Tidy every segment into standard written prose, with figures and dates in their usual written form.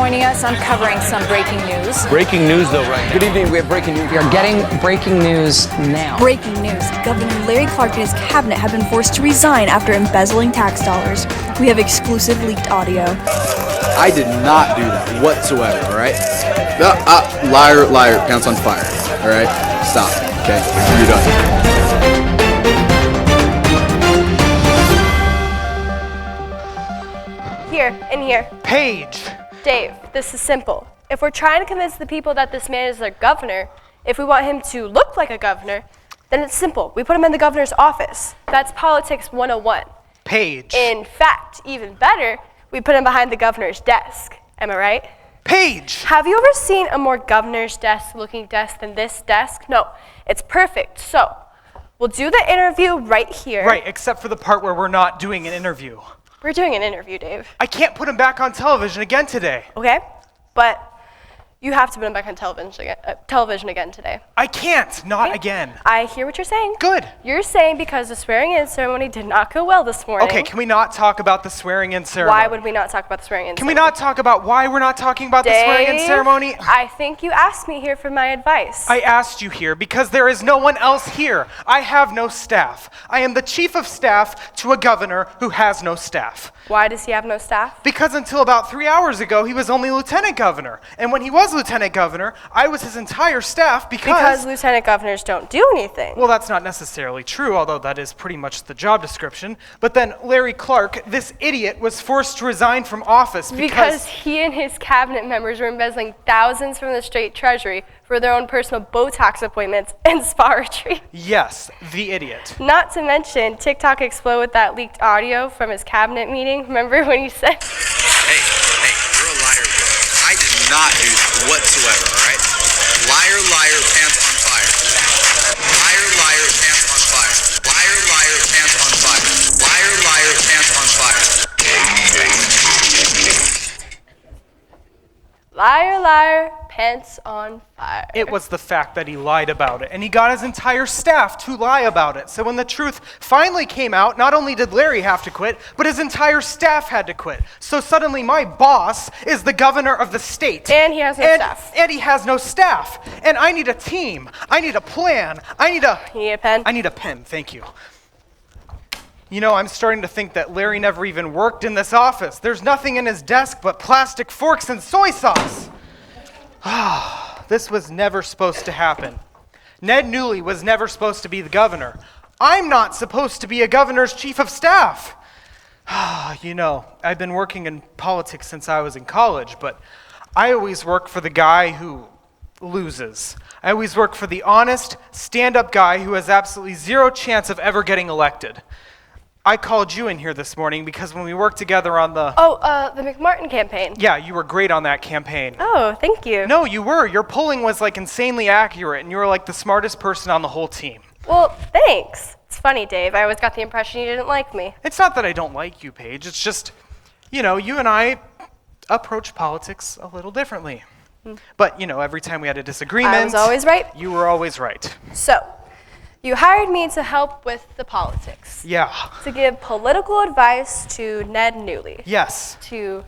joining us. I'm covering some breaking news. Breaking news, though, right now. Good evening. We have breaking news. We are getting breaking news now. Breaking news. Governor Larry Clark and his cabinet have been forced to resign after embezzling tax dollars. We have exclusive leaked audio. I did not do that whatsoever, all right? Liar, liar, pants on fire, all right? Stop, okay? You're done. Here, in here. Paige! Dave, this is simple. If we're trying to convince the people that this man is their governor, if we want him to look like a governor, then it's simple. We put him in the governor's office. That's politics 101. Paige! In fact, even better, we put him behind the governor's desk. Am I right? Paige! Have you ever seen a more governor's desk looking desk than this desk? No, it's perfect. So, we'll do the interview right here. Right, except for the part where we're not doing an interview. We're doing an interview, Dave. I can't put him back on television again today. Okay, but you have to put him back on television again today. I can't, not Okay. again. I hear what you're saying. Good. You're saying because the swearing-in ceremony did not go well this morning. Okay, can we not talk about the swearing-in ceremony? Why would we not talk about the swearing-in Can we ceremony? not talk about why we're not talking about the swearing-in Dave, ceremony? I think you asked me here for my advice. I asked you here because there is no one else here. I have no staff. I am the chief of staff to a governor who has no staff. Why does he have no staff? Because until about 3 hours ago, he was only lieutenant governor. And when he was lieutenant governor, I was his entire staff Because lieutenant governors don't do anything. Well, that's not necessarily true, although that is pretty much the job description. But then Larry Clark, this idiot, was forced to resign from office Because he and his cabinet members were embezzling thousands from the state treasury for their own personal Botox appointments and spa retreat. Yes, the idiot. Not to mention, TikTok exploded with that leaked audio from his cabinet meeting. Remember when he said, Hey, you're a liar, bro. I did not do that whatsoever, all right? Liar, liar, pants on fire. Liar, liar, pants on fire. Liar, liar, pants on fire. Liar, liar, pants on fire. liar, liar, pants on fire. It was the fact that he lied about it, and he got his entire staff to lie about it. So when the truth finally came out, not only did Larry have to quit, but his entire staff had to quit. So suddenly my boss is the governor of the state. And he has no staff. And he has no staff. And I need a team. I need a plan. You need a pen? I need a pen, thank you. You know, I'm starting to think that Larry never even worked in this office. There's nothing in his desk but plastic forks and soy sauce. This was never supposed to happen. Ned Newley was never supposed to be the governor. I'm not supposed to be a governor's chief of staff. You know, I've been working in politics since I was in college, but I always work for the guy who loses. I always work for the honest, stand-up guy who has absolutely zero chance of ever getting elected. I called you in here this morning because when we worked together on the McMartin campaign. Yeah, you were great on that campaign. Oh, thank you. No, you were. Your polling was like insanely accurate, and you were like the smartest person on the whole team. Well, thanks. It's funny, Dave. I always got the impression you didn't like me. It's not that I don't like you, Paige. It's just, you know, you and I approach politics a little differently. But, you know, every time we had a disagreement, I was always right. You were always right. So, you hired me to help with the politics. Yeah. To give political advice to Ned Newley. Yes. To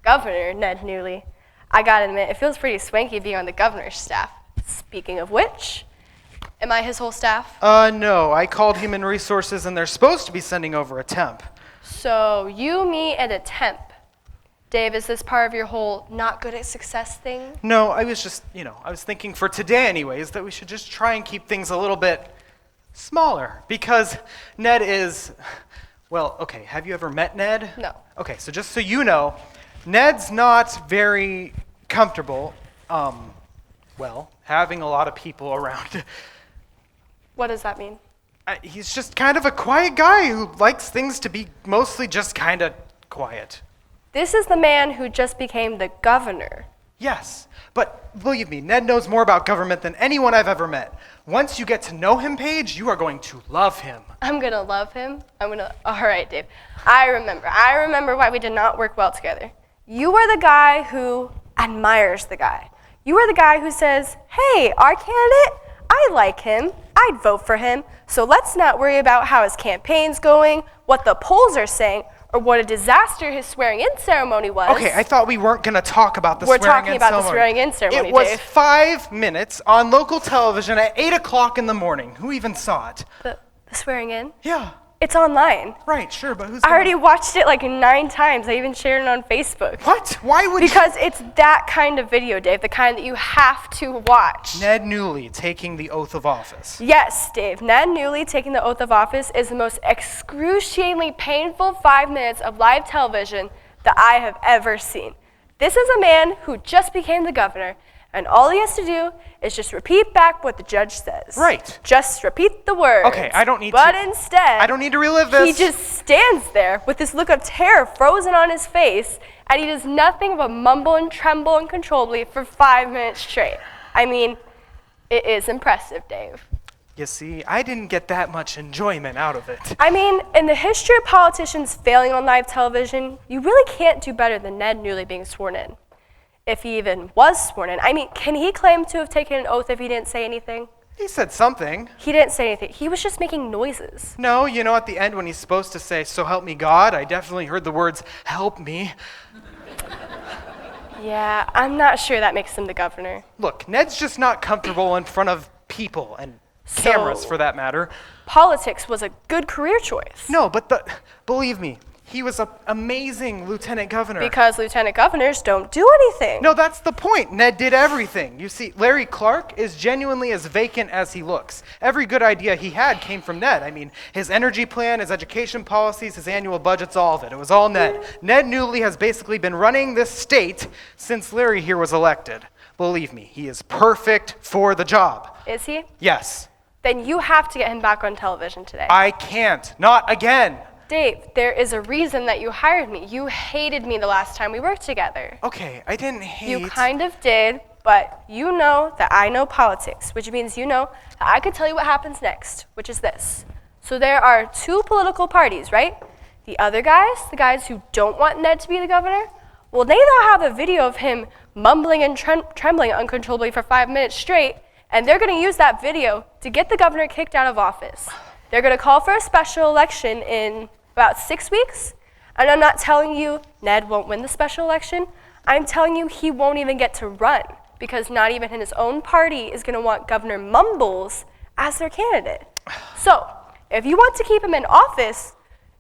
Governor Ned Newley. I gotta admit, it feels pretty swanky being on the governor's staff. Speaking of which, am I his whole staff? No. I called Human Resources, and they're supposed to be sending over a temp. So, you, me, and a temp. Dave, is this part of your whole not good at success thing? No, I was just, you know, I was thinking for today anyways that we should just try and keep things a little bit smaller, because Ned is, well, okay, have you ever met Ned? No. Okay, so just so you know, Ned's not very comfortable, having a lot of people around. What does that mean? He's just kind of a quiet guy who likes things to be mostly just kind of quiet. This is the man who just became the governor. Yes, but believe me, Ned knows more about government than anyone I've ever met. Once you get to know him, Paige, you are going to love him. I'm gonna love him. All right, Dave. I remember why we did not work well together. You are the guy who admires the guy. You are the guy who says, hey, our candidate, I like him. I'd vote for him. So let's not worry about how his campaign's going, what the polls are saying, or what a disaster his swearing-in ceremony was. Okay, I thought we weren't going to talk about the We're swearing-in ceremony. talking about the swearing-in ceremony, It was Dave. 5 minutes on local television at 8 o'clock in the morning. Who even saw it? The swearing-in? Yeah, It's online. right, sure, but who's I already watched it like 9 times. I even shared it on Facebook. What? Why would Because it's that kind of video, Dave, the kind that you have to watch. Ned Newley taking the oath of office. Yes, Dave. Ned Newley taking the oath of office is the most excruciatingly painful 5 minutes of live television that I have ever seen. This is a man who just became the governor, and all he has to do is just repeat back what the judge says. Right. Just repeat the words. Okay, I don't need but to. But instead, I don't need to relive this. He just stands there with this look of terror frozen on his face, and he does nothing but mumble and tremble uncontrollably for 5 minutes straight. I mean, it is impressive, Dave. You see, I didn't get that much enjoyment out of it. I mean, in the history of politicians failing on live television, you really can't do better than Ned Newley being sworn in. If he even was sworn in. I mean, can he claim to have taken an oath if he didn't say anything? He said something. He didn't say anything. He was just making noises. No, you know, at the end when he's supposed to say, "So help me God," I definitely heard the words, "help me." Yeah, I'm not sure that makes him the governor. Look, Ned's just not comfortable in front of people and cameras, for that matter. Politics was a good career choice. No, but believe me, he was an amazing lieutenant governor. Because lieutenant governors don't do anything. No, that's the point. Ned did everything. You see, Larry Clark is genuinely as vacant as he looks. Every good idea he had came from Ned. I mean, his energy plan, his education policies, his annual budgets, all of it. It was all Ned. Ned Newley has basically been running this state since Larry here was elected. Believe me, he is perfect for the job. Is he? Yes. Then you have to get him back on television today. I can't. Not again. Dave, there is a reason that you hired me. You hated me the last time we worked together. Okay, I didn't hate. You kind of did, but you know that I know politics, which means you know that I could tell you what happens next, which is this. So there are 2 political parties, right? The other guys, the guys who don't want Ned to be the governor, well, they now have a video of him mumbling and trembling uncontrollably for 5 minutes straight, and they're going to use that video to get the governor kicked out of office. They're going to call for a special election in about 6 weeks, and I'm not telling you Ned won't win the special election. I'm telling you he won't even get to run because not even his own party is going to want Governor Mumbles as their candidate. So, if you want to keep him in office,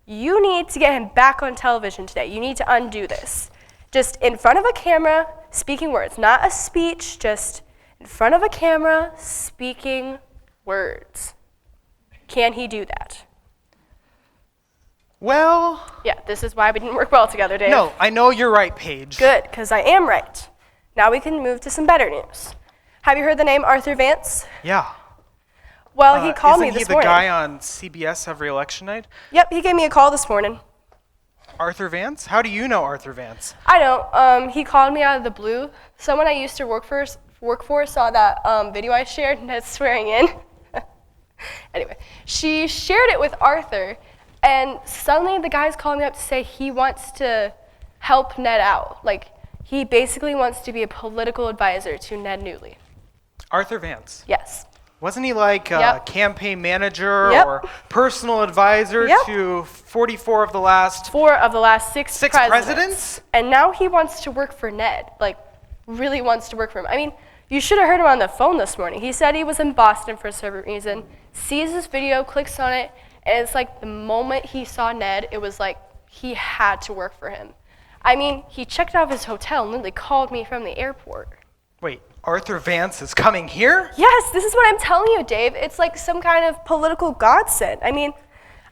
you need to get him back on television today. You need to undo this. Just in front of a camera, speaking words, not a speech, just in front of a camera, speaking words. Can he do that? Well... Yeah, this is why we didn't work well together, Dave. No, I know you're right, Paige. Good, because I am right. Now we can move to some better news. Have you heard the name Arthur Vance? Yeah. Well, he called me this Isn't he the morning. guy on CBS every election night? Yep, he gave me a call this morning. Arthur Vance? How do you know Arthur Vance? I don't. He called me out of the blue. Someone I used to work for saw that video I shared and had swearing in. Anyway, she shared it with Arthur, and suddenly the guy's calling me up to say he wants to help Ned out. Like, he basically wants to be a political advisor to Ned Newley. Arthur Vance? Yes. Wasn't he like a Yep. campaign manager Yep. or personal advisor Yep. to 44 of the last... 4 of the last 6 Six presidents? And now he wants to work for Ned. Like, really wants to work for him. I mean, you should have heard him on the phone this morning. He said he was in Boston for a certain reason, sees this video, clicks on it, and it's like the moment he saw Ned, it was like he had to work for him. I mean, he checked out of his hotel and literally called me from the airport. Wait, Arthur Vance is coming here? Yes, this is what I'm telling you, Dave. It's like some kind of political godsend. I mean,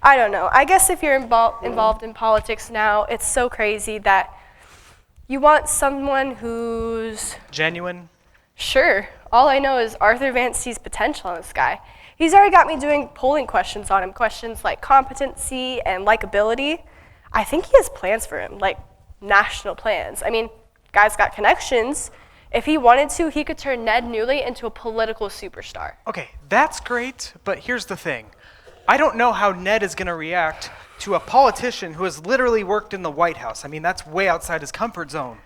I don't know. I guess if you're involved in politics now, it's so crazy that you want someone who's... Genuine? Sure. All I know is Arthur Vance sees potential in this guy. He's already got me doing polling questions on him, questions like competency and likability. I think he has plans for him, like national plans. I mean, guy's got connections. If he wanted to, he could turn Ned Newley into a political superstar. Okay, that's great, but here's the thing. I don't know how Ned is going to react to a politician who has literally worked in the White House. I mean, that's way outside his comfort zone.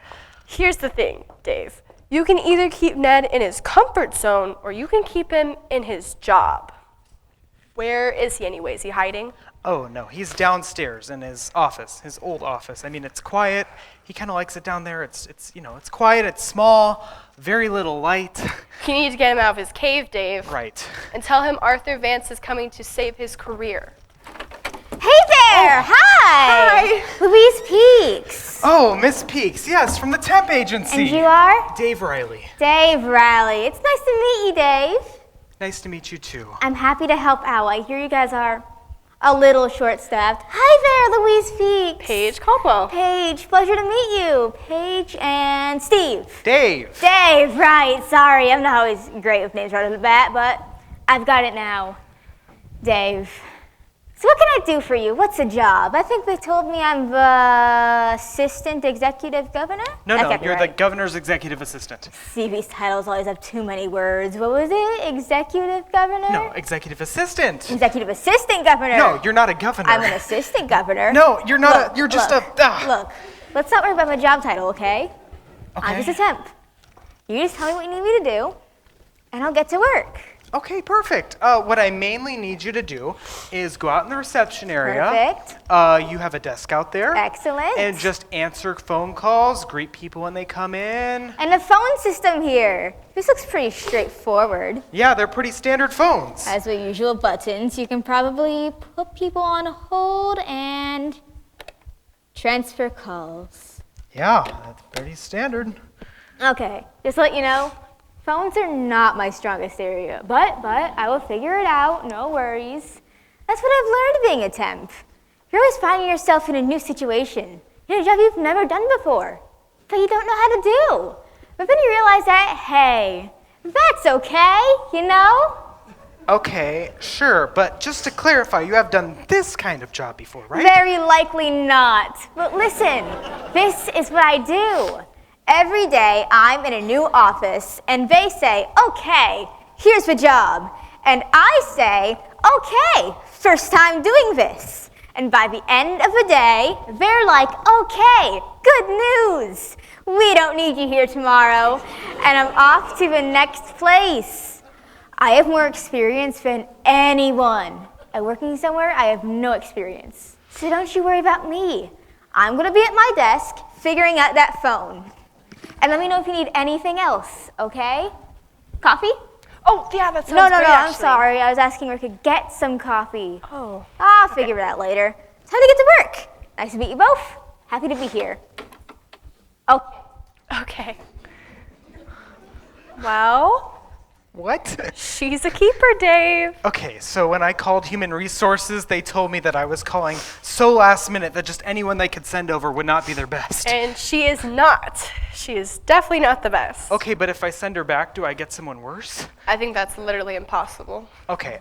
Here's the thing, Dave. You can either keep Ned in his comfort zone or you can keep him in his job. Where is he anyways? Is he hiding? Oh, no, he's downstairs in his office, his old office. I mean, it's quiet. He kind of likes it down there. It's quiet, it's small, very little light. You need to get him out of his cave, Dave. Right. And tell him Arthur Vance is coming to save his career. Hey there! Hi! Louise Peaks. Oh, Miss Peaks, yes, from the temp agency. And you are? Dave Riley. Dave Riley. It's nice to meet you, Dave. Nice to meet you, too. I'm happy to help out. I hear you guys are a little short-staffed. Hi there, Louise Peaks. Paige Caldwell. Paige, pleasure to meet you. Paige and Steve. Dave. Dave, right. Sorry, I'm not always great with names right off the bat, but I've got it now. Dave. So what can I do for you? What's a job? I think they told me I'm the assistant executive governor? No, That can't be you're the right. governor's executive assistant. CV's titles always have too many words. What was it? Executive governor? No, executive assistant. Executive assistant governor. No, you're not a governor. I'm an assistant governor. No, you're not Look, you're just look, a... Look, let's not worry about my job title, okay? Okay. I'm just a temp. You just tell me what you need me to do, and I'll get to work. Okay, perfect. What I mainly need you to do is go out in the reception area. Perfect. You have a desk out there. Excellent. And just answer phone calls, greet people when they come in. And the phone system here. This looks pretty straightforward. Yeah, they're pretty standard phones. As with usual buttons, you can probably put people on hold and transfer calls. Yeah, that's pretty standard. Okay, just to let you know, phones are not my strongest area, but I will figure it out, no worries. That's what I've learned being a temp. You're always finding yourself in a new situation, in a job you've never done before, but you don't know how to do. But then you realize that, hey, that's okay, you know? Okay, sure, but just to clarify, you have done this kind of job before, right? Very likely not. But listen, this is what I do. Every day I'm in a new office and they say, okay, here's the job. And I say, okay, first time doing this. And by the end of the day, they're like, okay, good news. We don't need you here tomorrow. And I'm off to the next place. I have more experience than anyone. At working somewhere, I have no experience. So don't you worry about me. I'm gonna be at my desk figuring out that phone. And let me know if you need anything else, okay? Coffee? Oh, yeah, that sounds No, great, I'm actually. sorry. I was asking where I could get some coffee. Oh. I'll figure it out later. Time to get to work. Nice to meet you both. Happy to be here. Okay. Okay. Well, What? she's a keeper, Dave. Okay, so when I called Human Resources, they told me that I was calling so last minute that just anyone they could send over would not be their best. And she is not. She is definitely not the best. Okay, but if I send her back, do I get someone worse? I think that's literally impossible. Okay,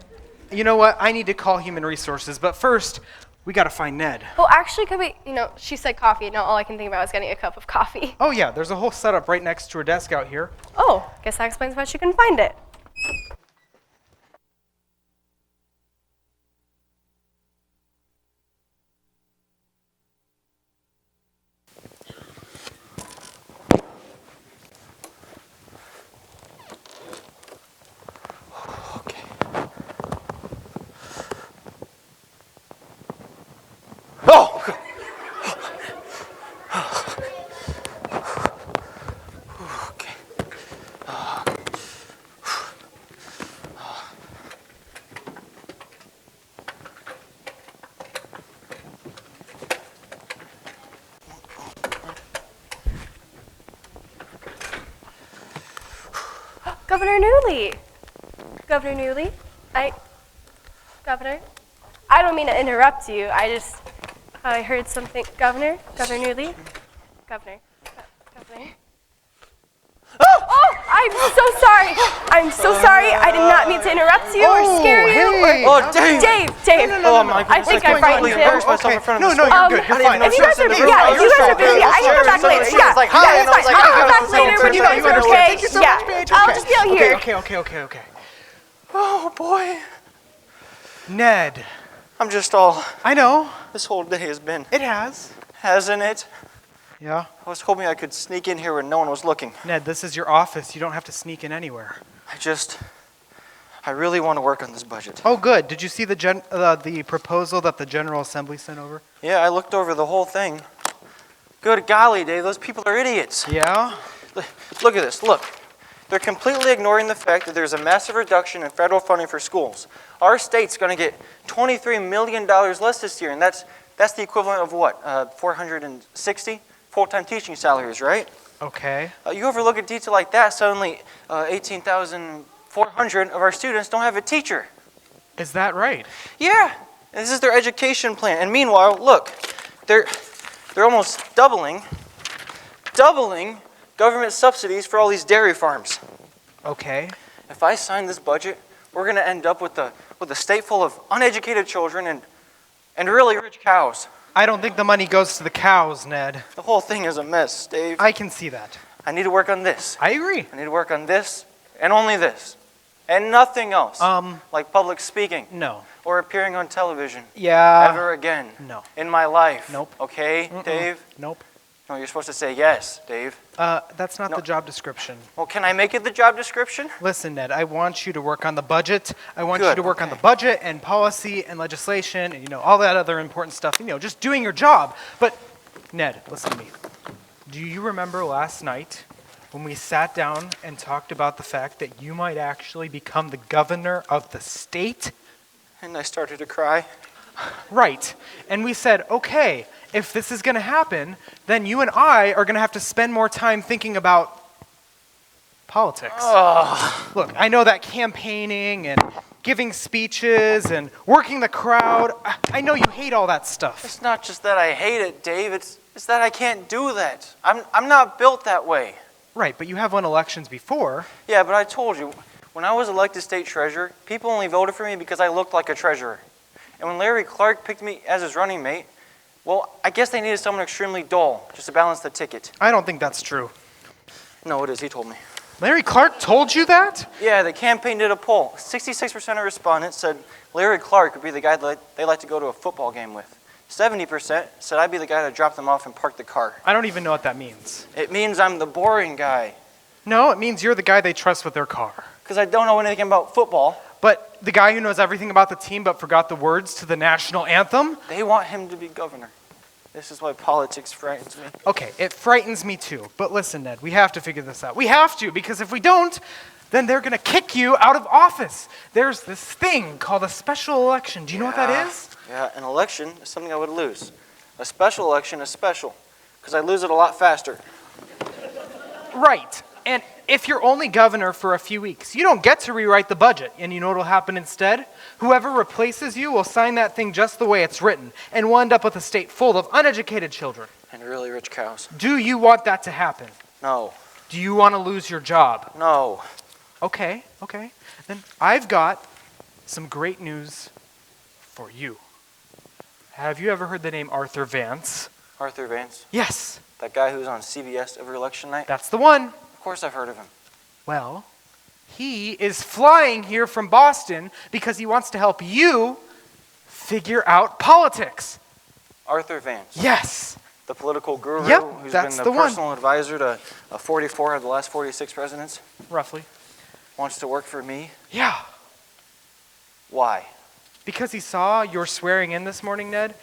you know what? I need to call Human Resources, but first, we gotta find Ned. Well, actually, could we, she said coffee. Now all I can think about is getting a cup of coffee. Oh yeah, there's a whole setup right next to her desk out here. Oh, guess that explains why she couldn't find it. Oh! Okay. Governor Newley. Governor Newley, Governor, I don't mean to interrupt you. I heard something. Governor Newley, Governor. Oh, I'm so sorry. I'm so sorry. I did not mean to interrupt you or scare you. hey. Oh, Dave! Dave. Oh, my I think I frightened him. embarrassed myself in front of No, the you're good. You're fine. If you guys are busy, I can come back later. Yeah, like, hi, and I was like, I'll come back so later when you guys are understand. okay. Thank you so Yeah, much, Paige. I'll just be out here. Okay. Oh boy. Ned. I'm just all, I know. this whole day has been, It has. hasn't it? Yeah. I was hoping I could sneak in here when no one was looking. Ned, this is your office. You don't have to sneak in anywhere. I really want to work on this budget. Oh, good. Did you see the proposal that the General Assembly sent over? Yeah, I looked over the whole thing. Good golly, Dave, those people are idiots. Yeah? Look at this, look. They're completely ignoring the fact that there's a massive reduction in federal funding for schools. Our state's going to get $23 million less this year, and that's the equivalent of what, 460 full-time teaching salaries, right? Okay. You overlook a detail like that, suddenly 18,400 of our students don't have a teacher. Is that right? Yeah, this is their education plan. And meanwhile, look, they're almost doubling government subsidies for all these dairy farms. Okay. If I sign this budget, we're going to end up with a state full of uneducated children and really rich cows. I don't think the money goes to the cows, Ned. The whole thing is a mess, Dave. I can see that. I need to work on this. I agree. I need to work on this and only this. And nothing else. Like public speaking. No. Or appearing on television. Yeah. Ever again. No. In my life. Nope. Okay, Dave? Nope. No, you're supposed to say yes, Dave. That's not No. the job description. Well, can I make it the job description? Listen, Ned, I want you to work on the budget. I want you Good, to work on okay. the budget and policy and legislation and, all that other important stuff. Just doing your job. But, Ned, listen to me. Do you remember last night when we sat down and talked about the fact that you might actually become the governor of the state? And I started to cry. Right. And we said, okay, if this is going to happen, then you and I are going to have to spend more time thinking about politics. Look, I know that campaigning and giving speeches and working the crowd, I know you hate all that stuff. It's not just that I hate it, Dave. It's that I can't do that. I'm not built that way. Right, but you have won elections before. Yeah, but I told you, when I was elected state treasurer, people only voted for me because I looked like a treasurer. And when Larry Clark picked me as his running mate, well, I guess they needed someone extremely dull just to balance the ticket. I don't think that's true. No, it is. He told me. Larry Clark told you that? Yeah, the campaign did a poll. 66% of respondents said Larry Clark would be the guy that they like to go to a football game with. 70% said I'd be the guy to drop them off and park the car. I don't even know what that means. It means I'm the boring guy. No, it means you're the guy they trust with their car. Because I don't know anything about football. But the guy who knows everything about the team but forgot the words to the national anthem? They want him to be governor. This is why politics frightens me. Okay, it frightens me too. But listen, Ned, we have to figure this out. We have to, because if we don't, then they're going to kick you out of office. There's this thing called a special election. Do you know what that is? Yeah, an election is something I would lose. A special election is special, because I lose it a lot faster. Right. And if you're only governor for a few weeks, you don't get to rewrite the budget. And you know what will happen instead? Whoever replaces you will sign that thing just the way it's written, and we'll end up with a state full of uneducated children. And really rich cows. Do you want that to happen? No. Do you want to lose your job? No. Okay. Then I've got some great news for you. Have you ever heard the name Arthur Vance? Arthur Vance? Yes. That guy who's on CBS every election night? That's the one. Of course I've heard of him. Well, he is flying here from Boston because he wants to help you figure out politics. Arthur Vance? Yes. The political guru Yep, who's that's been the the one. personal advisor to 44 of the last 46 presidents? Roughly. Wants to work for me? Yeah. Why? Because he saw your swearing in this morning, Ned,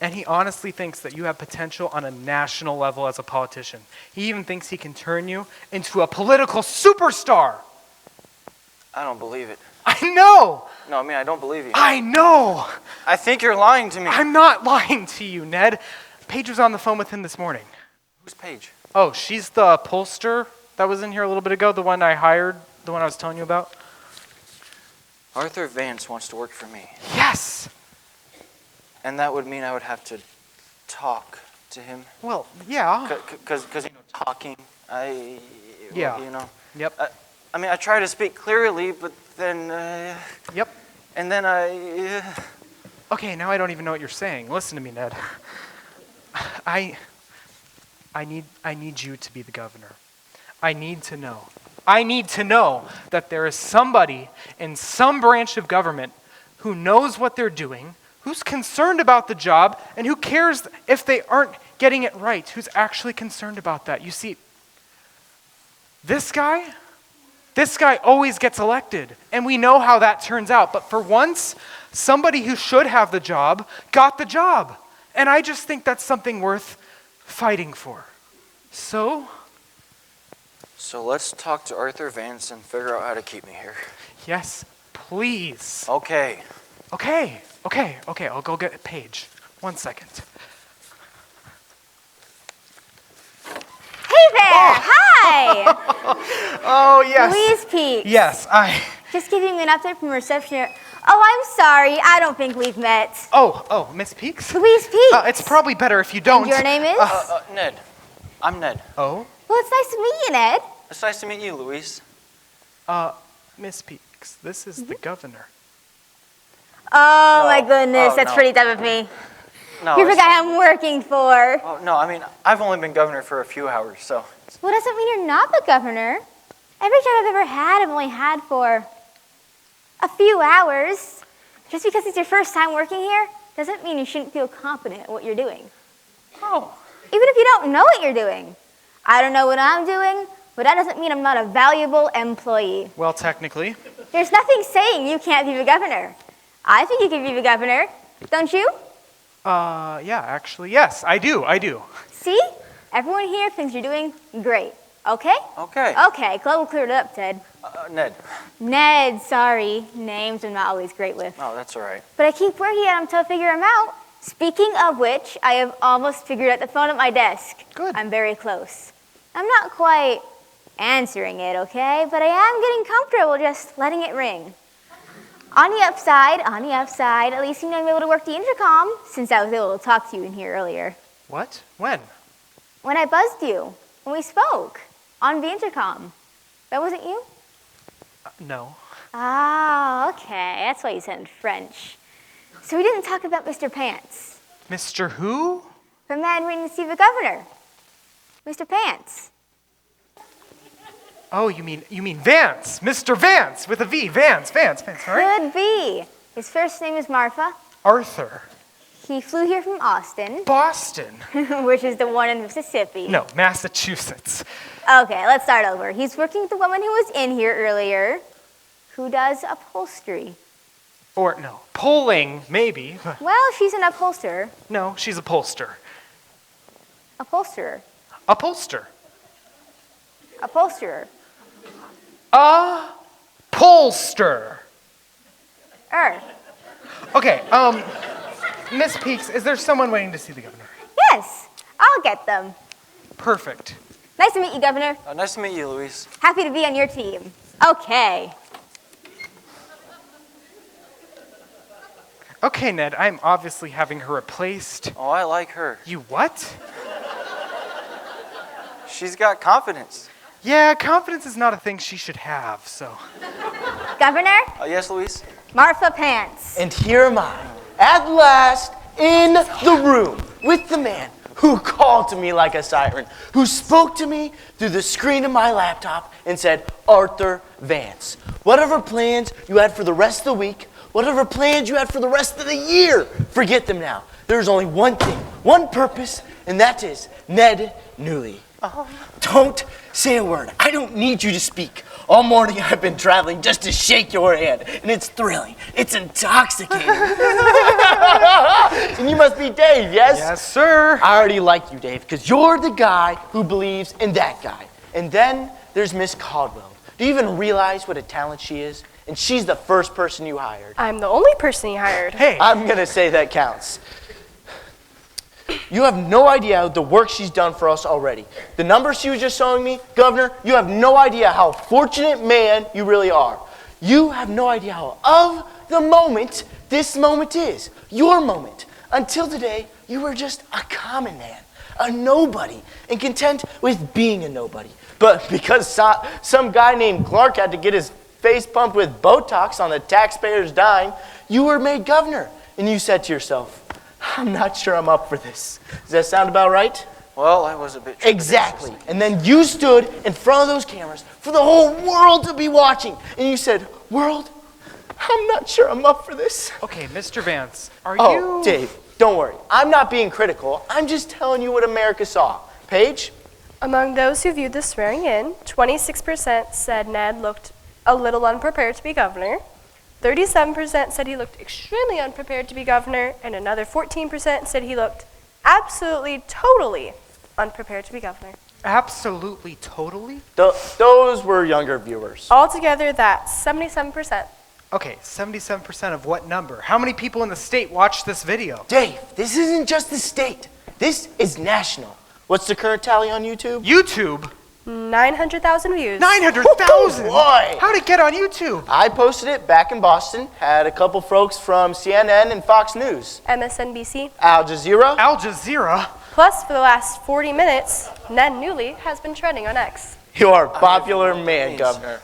and he honestly thinks that you have potential on a national level as a politician. He even thinks he can turn you into a political superstar. I don't believe it. I know. No, I mean, I don't believe you. I know. I think you're lying to me. I'm not lying to you, Ned. Paige was on the phone with him this morning. Who's Paige? Oh, she's the pollster that was in here a little bit ago, the one I hired, the one I was telling you about. Arthur Vance wants to work for me. Yes. And that would mean I would have to talk to him. Well, yeah. Because talking, Yeah. Yep. I mean, I try to speak clearly, but then, Yep. and then Okay, now I don't even know what you're saying. Listen to me, Ned. I need you to be the governor. I need to know that there is somebody in some branch of government who knows what they're doing, who's concerned about the job, and who cares if they aren't getting it right, who's actually concerned about that. You see, this guy, This guy always gets elected, and we know how that turns out. But for once, somebody who should have the job got the job. And I just think that's something worth fighting for. So let's talk to Arthur Vance and figure out how to keep me here. Yes, please. Okay. Okay, I'll go get Paige. 1 second. Hey there! Hi! Oh, yes. Louise Peaks. Yes, Just giving you an update from reception here. Oh, I'm sorry. I don't think we've met. Oh, Miss Peaks? Louise Peaks. It's probably better if you don't. And your name is? Ned. I'm Ned. Oh? Well, it's nice to meet you, Ned. It's nice to meet you, Louise. Miss Peaks, this is the governor. Oh, my goodness. Oh, That's no. pretty dumb of me. No, You're the guy I'm working for. Oh, no, I mean, I've only been governor for a few hours, so. Well, doesn't mean you're not the governor. Every job I've ever had, I've only had for a few hours. Just because it's your first time working here doesn't mean you shouldn't feel confident at what you're doing. Oh. Even if you don't know what you're doing. I don't know what I'm doing, but that doesn't mean I'm not a valuable employee. Well, technically. There's nothing saying you can't be the governor. I think you can be the governor, don't you? Yeah, actually, yes, I do. See? Everyone here thinks you're doing great. Okay? Okay. Okay, glad we cleared it up, Ted. Ned. Ned, sorry. Names I'm not always great with. Oh, that's all right. But I keep working at them till I figure them out. Speaking of which, I have almost figured out the phone at my desk. Good. I'm very close. I'm not quite answering it, okay? But I am getting comfortable just letting it ring. On the upside, at least you know I'm able to work the intercom since I was able to talk to you in here earlier. What? When? When I buzzed you, when we spoke on the intercom. That wasn't you? No. Ah, okay. That's why you said in French. So we didn't talk about Mr. Pants. Mr. Who? The man waiting to see the governor. Mr. Pants. Oh, you mean Vance, Mr. Vance with a V, Vance, right? Could be. His first name is Martha. Arthur. He flew here from Austin, Boston. which is the one in Mississippi. No, Massachusetts. Okay, let's start over. He's working with the woman who was in here earlier, who does upholstery. Or no, polling, maybe. Well, she's an upholsterer. No, she's a pollster. Upholsterer. A pollster. Upholsterer. A pollster. Okay, Miss Peaks, is there someone waiting to see the governor? Yes, I'll get them. Perfect. Nice to meet you, Governor. Nice to meet you, Louise. Happy to be on your team. Okay. Okay, Ned, I'm obviously having her replaced. Oh, I like her. You what? She's got confidence. Yeah, confidence is not a thing she should have, so. Governor, Yes, Louise? Martha Pants. And here am I, at last, in the room with the man who called to me like a siren, who spoke to me through the screen of my laptop and said, Arthur Vance, whatever plans you had for the rest of the week, whatever plans you had for the rest of the year, forget them now. There's only one thing, one purpose, and that is Ned Newley. Don't say a word. I don't need you to speak. All morning I've been traveling just to shake your hand, and it's thrilling. It's intoxicating. And you must be Dave, yes? Yes, sir. I already like you, Dave, because you're the guy who believes in that guy. And then there's Miss Caldwell. Do you even realize what a talent she is? And she's the first person you hired. I'm the only person he hired. Hey. I'm going to say that counts. You have no idea the work she's done for us already. The numbers she was just showing me, Governor, you have no idea how fortunate man you really are. You have no idea how of the moment this moment is. Your moment. Until today, you were just a common man, a nobody, and content with being a nobody. But because some guy named Clark had to get his face pumped with Botox on the taxpayer's dime, you were made governor. And you said to yourself, I'm not sure I'm up for this. Does that sound about right? Well, I was a bit Exactly. And then you stood in front of those cameras for the whole world to be watching. And you said, world, I'm not sure I'm up for this. Okay, Mr. Vance, are Oh, you... Dave, don't worry. I'm not being critical. I'm just telling you what America saw. Paige, Among those who viewed the swearing in, 26% said Ned looked a little unprepared to be governor, 37% said he looked extremely unprepared to be governor, and another 14% said he looked absolutely, totally unprepared to be governor. Absolutely, totally? Those were younger viewers. Altogether, that's 77%. Okay, 77% of what number? How many people in the state watched this video? Dave, this isn't just the state. This is national. What's the current tally on YouTube? YouTube? 900,000 views. 900,000? Boy! How'd it get on YouTube? I posted it back in Boston. Had a couple folks from CNN and Fox News. MSNBC. Al Jazeera. Al Jazeera? Plus, for the last 40 minutes, Ned Newley has been trending on X. You are a popular man, Governor.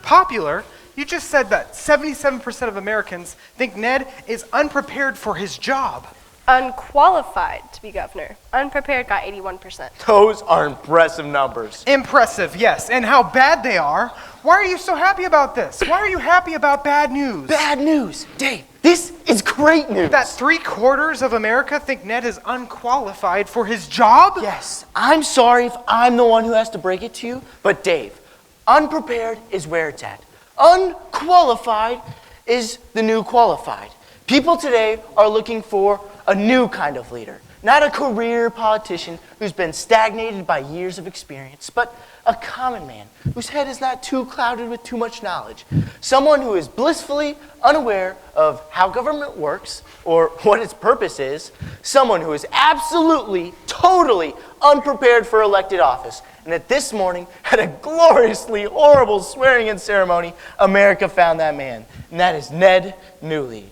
Popular? You just said that 77% of Americans think Ned is unprepared for his job. Unqualified to be governor. Unprepared got 81%. Those are impressive numbers. Impressive, yes. And how bad they are. Why are you so happy about this? Why are you happy about bad news? Bad news. Dave, this is great news. That 3/4 of America think Ned is unqualified for his job? Yes. I'm sorry if I'm the one who has to break it to you, but Dave, unprepared is where it's at. Unqualified is the new qualified. People today are looking for a new kind of leader, not a career politician who's been stagnated by years of experience, but a common man whose head is not too clouded with too much knowledge. Someone who is blissfully unaware of how government works or what its purpose is. Someone who is absolutely, totally unprepared for elected office. And that this morning, at a gloriously horrible swearing-in ceremony, America found that man. And that is Ned Newley.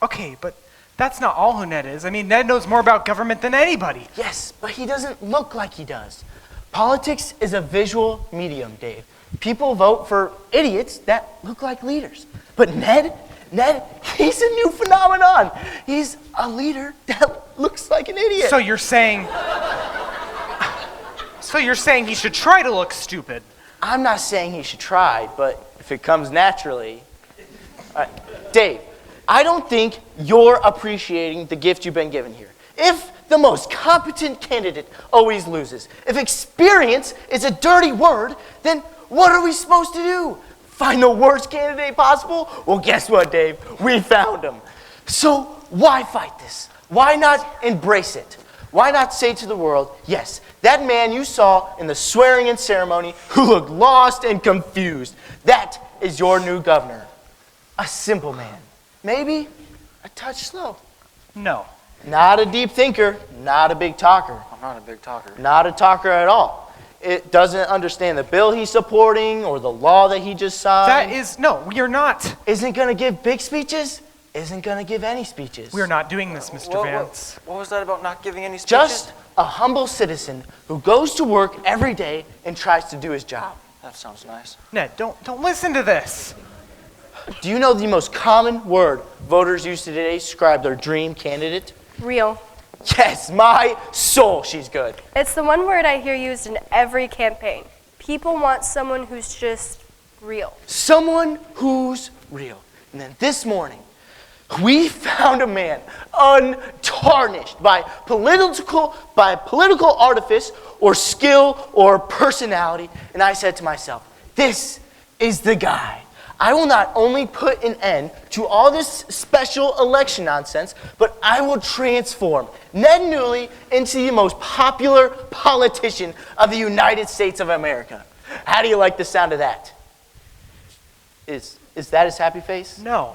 Okay, but that's not all who Ned is. I mean, Ned knows more about government than anybody. Yes, but he doesn't look like he does. Politics is a visual medium, Dave. People vote for idiots that look like leaders. But Ned, he's a new phenomenon. He's a leader that looks like an idiot. So you're saying he should try to look stupid? I'm not saying he should try, but if it comes naturally. Dave, I don't think you're appreciating the gift you've been given here. If the most competent candidate always loses, if experience is a dirty word, then what are we supposed to do? Find the worst candidate possible? Well, guess what, Dave? We found him. So why fight this? Why not embrace it? Why not say to the world, yes, that man you saw in the swearing-in ceremony who looked lost and confused, that is your new governor. A simple man. Maybe a touch slow. No. Not a deep thinker, not a big talker. I'm not a big talker. Not a talker at all. It doesn't understand the bill he's supporting or the law that he just signed. No, you're not. Isn't going to give big speeches, isn't going to give any speeches. We're not doing this, Mr. Vance. What was that about not giving any speeches? Just a humble citizen who goes to work every day and tries to do his job. That sounds nice. Ned, don't listen to this. Do you know the most common word voters use today to describe their dream candidate? Real. Yes, my soul, she's good. It's the one word I hear used in every campaign. People want someone who's just real. Someone who's real. And then this morning, we found a man untarnished by political artifice or skill or personality. And I said to myself, this is the guy. I will not only put an end to all this special election nonsense, but I will transform Ned Newley into the most popular politician of the United States of America. How do you like the sound of that? Is that his happy face? No.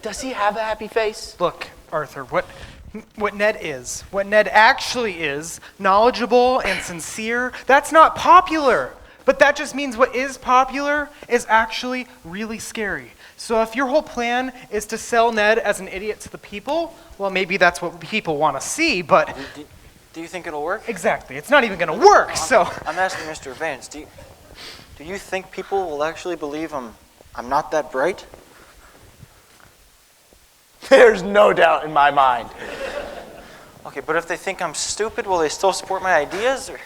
Does he have a happy face? Look, Arthur, what Ned actually is, knowledgeable and sincere, that's not popular. But that just means what is popular is actually really scary. So if your whole plan is to sell Ned as an idiot to the people, well, maybe that's what people want to see, but... Do you think it'll work? Exactly. It's not even going to work, so... I'm asking Mr. Vance, do you think people will actually believe I'm not that bright? There's no doubt in my mind. Okay, but if they think I'm stupid, will they still support my ideas? Or?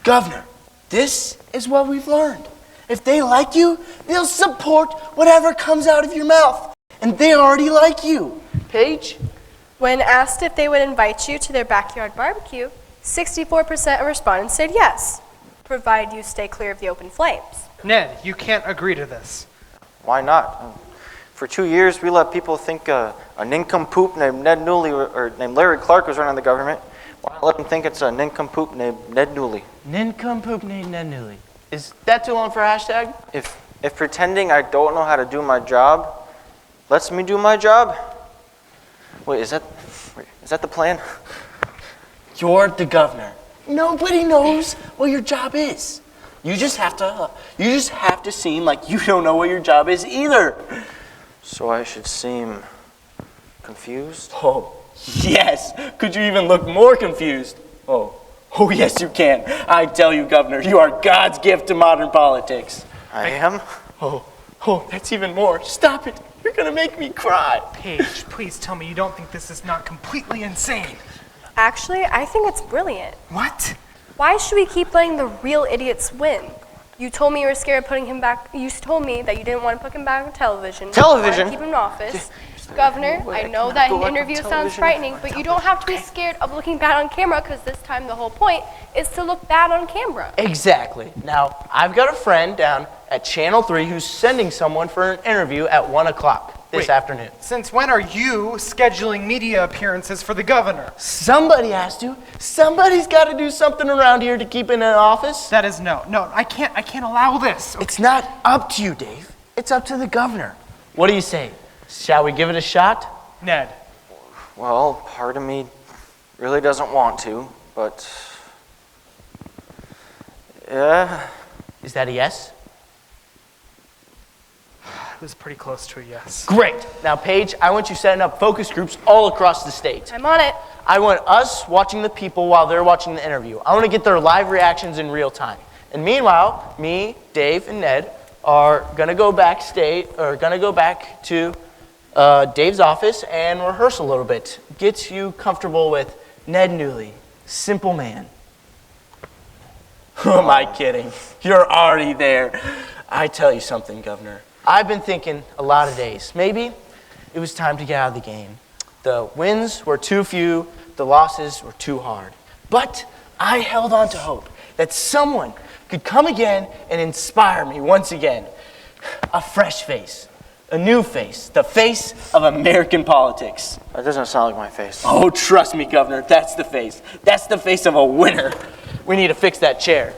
Governor, this is what we've learned. If they like you, they'll support whatever comes out of your mouth. And they already like you. Paige? When asked if they would invite you to their backyard barbecue, 64% of respondents said yes, provided you stay clear of the open flames. Ned, you can't agree to this. Why not? For 2 years, we let people think a nincompoop named Ned Newley or named Larry Clark was running the government. Why not let them think it's a nincompoop named Ned Newley? Nincompoop named Ned Newley. Is that too long for a hashtag? If pretending I don't know how to do my job lets me do my job? Wait, is that the plan? You're the governor. Nobody knows what your job is. You just have to seem like you don't know what your job is either. So I should seem confused? Oh, yes. Could you even look more confused? Oh, yes, you can. I tell you, Governor, you are God's gift to modern politics. I am? Oh, that's even more. Stop it. You're going to make me cry. Paige, please tell me you don't think this is not completely insane. Actually, I think it's brilliant. What? Why should we keep letting the real idiots win? You told me you were scared of putting him back. You told me that you didn't want to put him back on television. Television? You wanted to keep him in office. Governor, I know that an interview sounds frightening, but you don't have to be scared of looking bad on camera, because this time the whole point is to look bad on camera. Exactly. Now, I've got a friend down at Channel 3 who's sending someone for an interview at 1 o'clock this afternoon. Since when are you scheduling media appearances for the governor? Somebody has to. Somebody's got to do something around here to keep in an office. That is no, I can't allow this. It's not up to you, Dave. It's up to the governor. What do you say? Shall we give it a shot? Ned. Well, part of me really doesn't want to, but yeah. Is that a yes? It was pretty close to a yes. Great. Now, Paige, I want you setting up focus groups all across the state. I'm on it. I want us watching the people while they're watching the interview. I want to get their live reactions in real time. And meanwhile, me, Dave, and Ned are going to go back to Dave's office and rehearse a little bit. Get you comfortable with Ned Newley, simple man. Who am I kidding? You're already there. I tell you something, Governor. I've been thinking a lot of days. Maybe it was time to get out of the game. The wins were too few, the losses were too hard. But I held on to hope that someone could come again and inspire me once again. A fresh face. A new face, the face of American politics. That doesn't sound like my face. Oh, trust me, Governor, that's the face. That's the face of a winner. We need to fix that chair.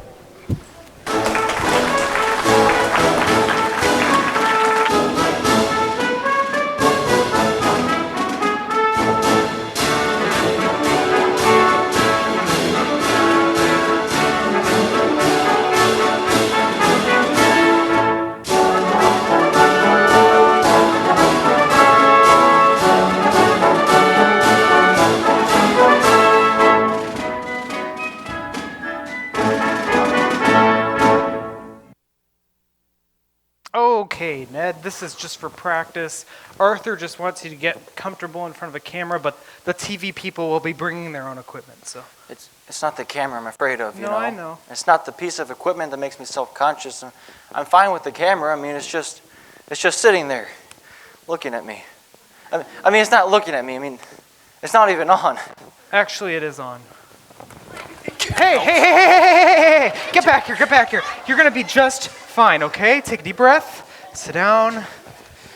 Okay, Ned, this is just for practice. Arthur just wants you to get comfortable in front of a camera, but the TV people will be bringing their own equipment, so. It's not the camera I'm afraid of, you know? I know. It's not the piece of equipment that makes me self-conscious. I'm fine with the camera. I mean, it's just sitting there, looking at me. I mean, it's not looking at me. I mean, it's not even on. Actually, it is on. Hey! Get back here. You're gonna be just fine, okay? Take a deep breath, sit down,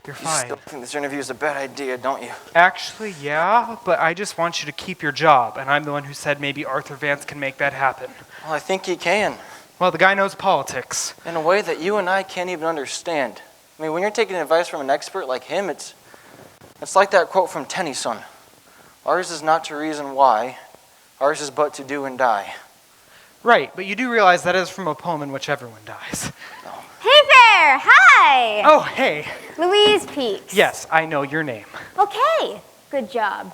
you're fine. You still think this interview is a bad idea, don't you? Actually, yeah, but I just want you to keep your job, and I'm the one who said maybe Arthur Vance can make that happen. Well, I think he can. Well, the guy knows politics. In a way that you and I can't even understand. I mean, when you're taking advice from an expert like him, it's like that quote from Tennyson. Ours is not to reason why, ours is but to do and die. Right, but you do realize that is from a poem in which everyone dies. Oh. Hey there! Hi! Oh, hey. Louise Peaks. Yes, I know your name. Okay, good job.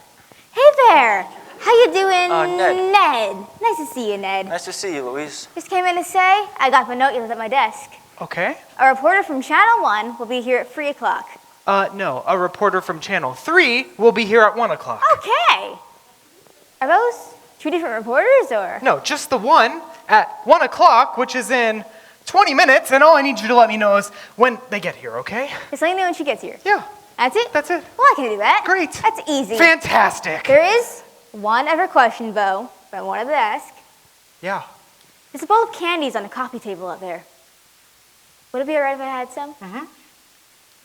Hey there! How you doing? Ned. Ned. Nice to see you, Ned. Nice to see you, Louise. Just came in to say I got the note you left at my desk. Okay. A reporter from Channel 1 will be here at 3 o'clock. No, a reporter from Channel 3 will be here at 1 o'clock. Okay. Are those two different reporters, or? No, just the one at 1 o'clock, which is in 20 minutes, and all I need you to let me know is when they get here, okay? Just let me know when she gets here. Yeah. That's it? That's it. Well, I can do that. Great. That's easy. Fantastic. There is one other question, though. from one of the desks. Yeah. There's a bowl of candies on the coffee table up there. Would it be alright if I had some? Mm-hmm.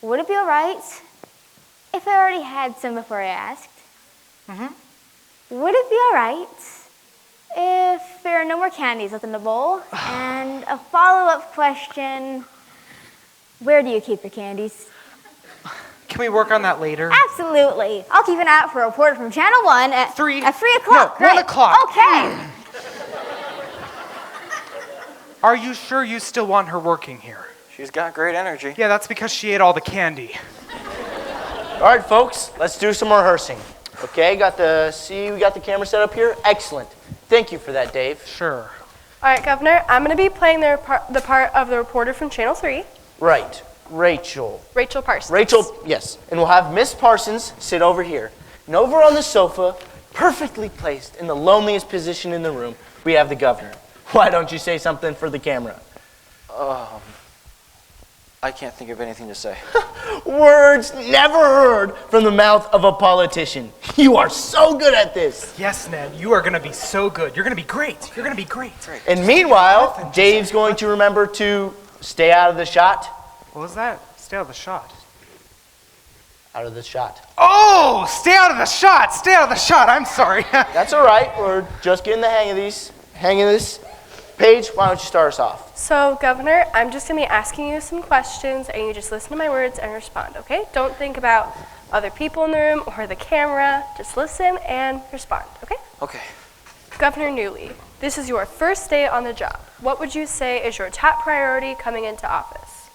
Would it be alright if I already had some before I asked? Mm-hmm. Would it be alright if there are no more candies left in the bowl? And a follow-up question, where do you keep your candies? Can we work on that later? Absolutely. I'll keep an eye out for a reporter from Channel 1 at 3 o'clock. No, 1 o'clock. Okay. Are you sure you still want her working here? She's got great energy. Yeah, that's because she ate all the candy. All right, folks, let's do some rehearsing. Okay, we got the camera set up here. Excellent. Thank you for that, Dave. Sure. All right, Governor, I'm going to be playing the part of the reporter from Channel 3. Right, Rachel. Rachel Parsons. Rachel, yes. And we'll have Miss Parsons sit over here. And over on the sofa, perfectly placed in the loneliest position in the room, we have the governor. Why don't you say something for the camera? I can't think of anything to say. Words never heard from the mouth of a politician. You are so good at this. Yes, Ned, you are going to be so good. You're going to be great. You're going to be great. And meanwhile, Dave's going to remember to stay out of the shot. What was that? Stay out of the shot. Out of the shot. Oh, stay out of the shot. Stay out of the shot. I'm sorry. That's all right. We're just getting the hang of this. Paige, why don't you start us off? So, Governor, I'm just going to be asking you some questions, and you just listen to my words and respond, okay? Don't think about other people in the room or the camera. Just listen and respond, okay? Okay. Governor Newley, this is your first day on the job. What would you say is your top priority coming into office?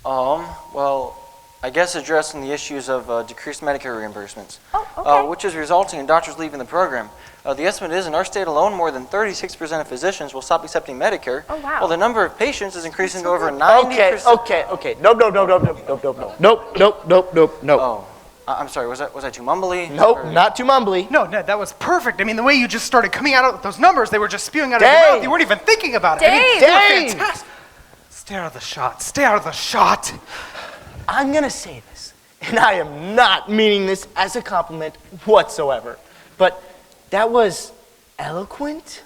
Well, I guess addressing the issues of decreased Medicare reimbursements, okay. Which is resulting in doctors leaving the program. The estimate is in our state alone, more than 36% of physicians will stop accepting Medicare. Oh, wow. While the number of patients is increasing to over 90%. Okay. Nope. Oh, I'm sorry, was I too mumbly? Nope, Or- not too mumbly. No, Ned, that was perfect. I mean, the way you just started coming out with those numbers, they were just spewing out of your Dave! mouth. You weren't even thinking about it. I mean, Dave! they were fantastic. Stay out of the shot. Stay out of the shot. I'm going to say this, and I am not meaning this as a compliment whatsoever, but that was eloquent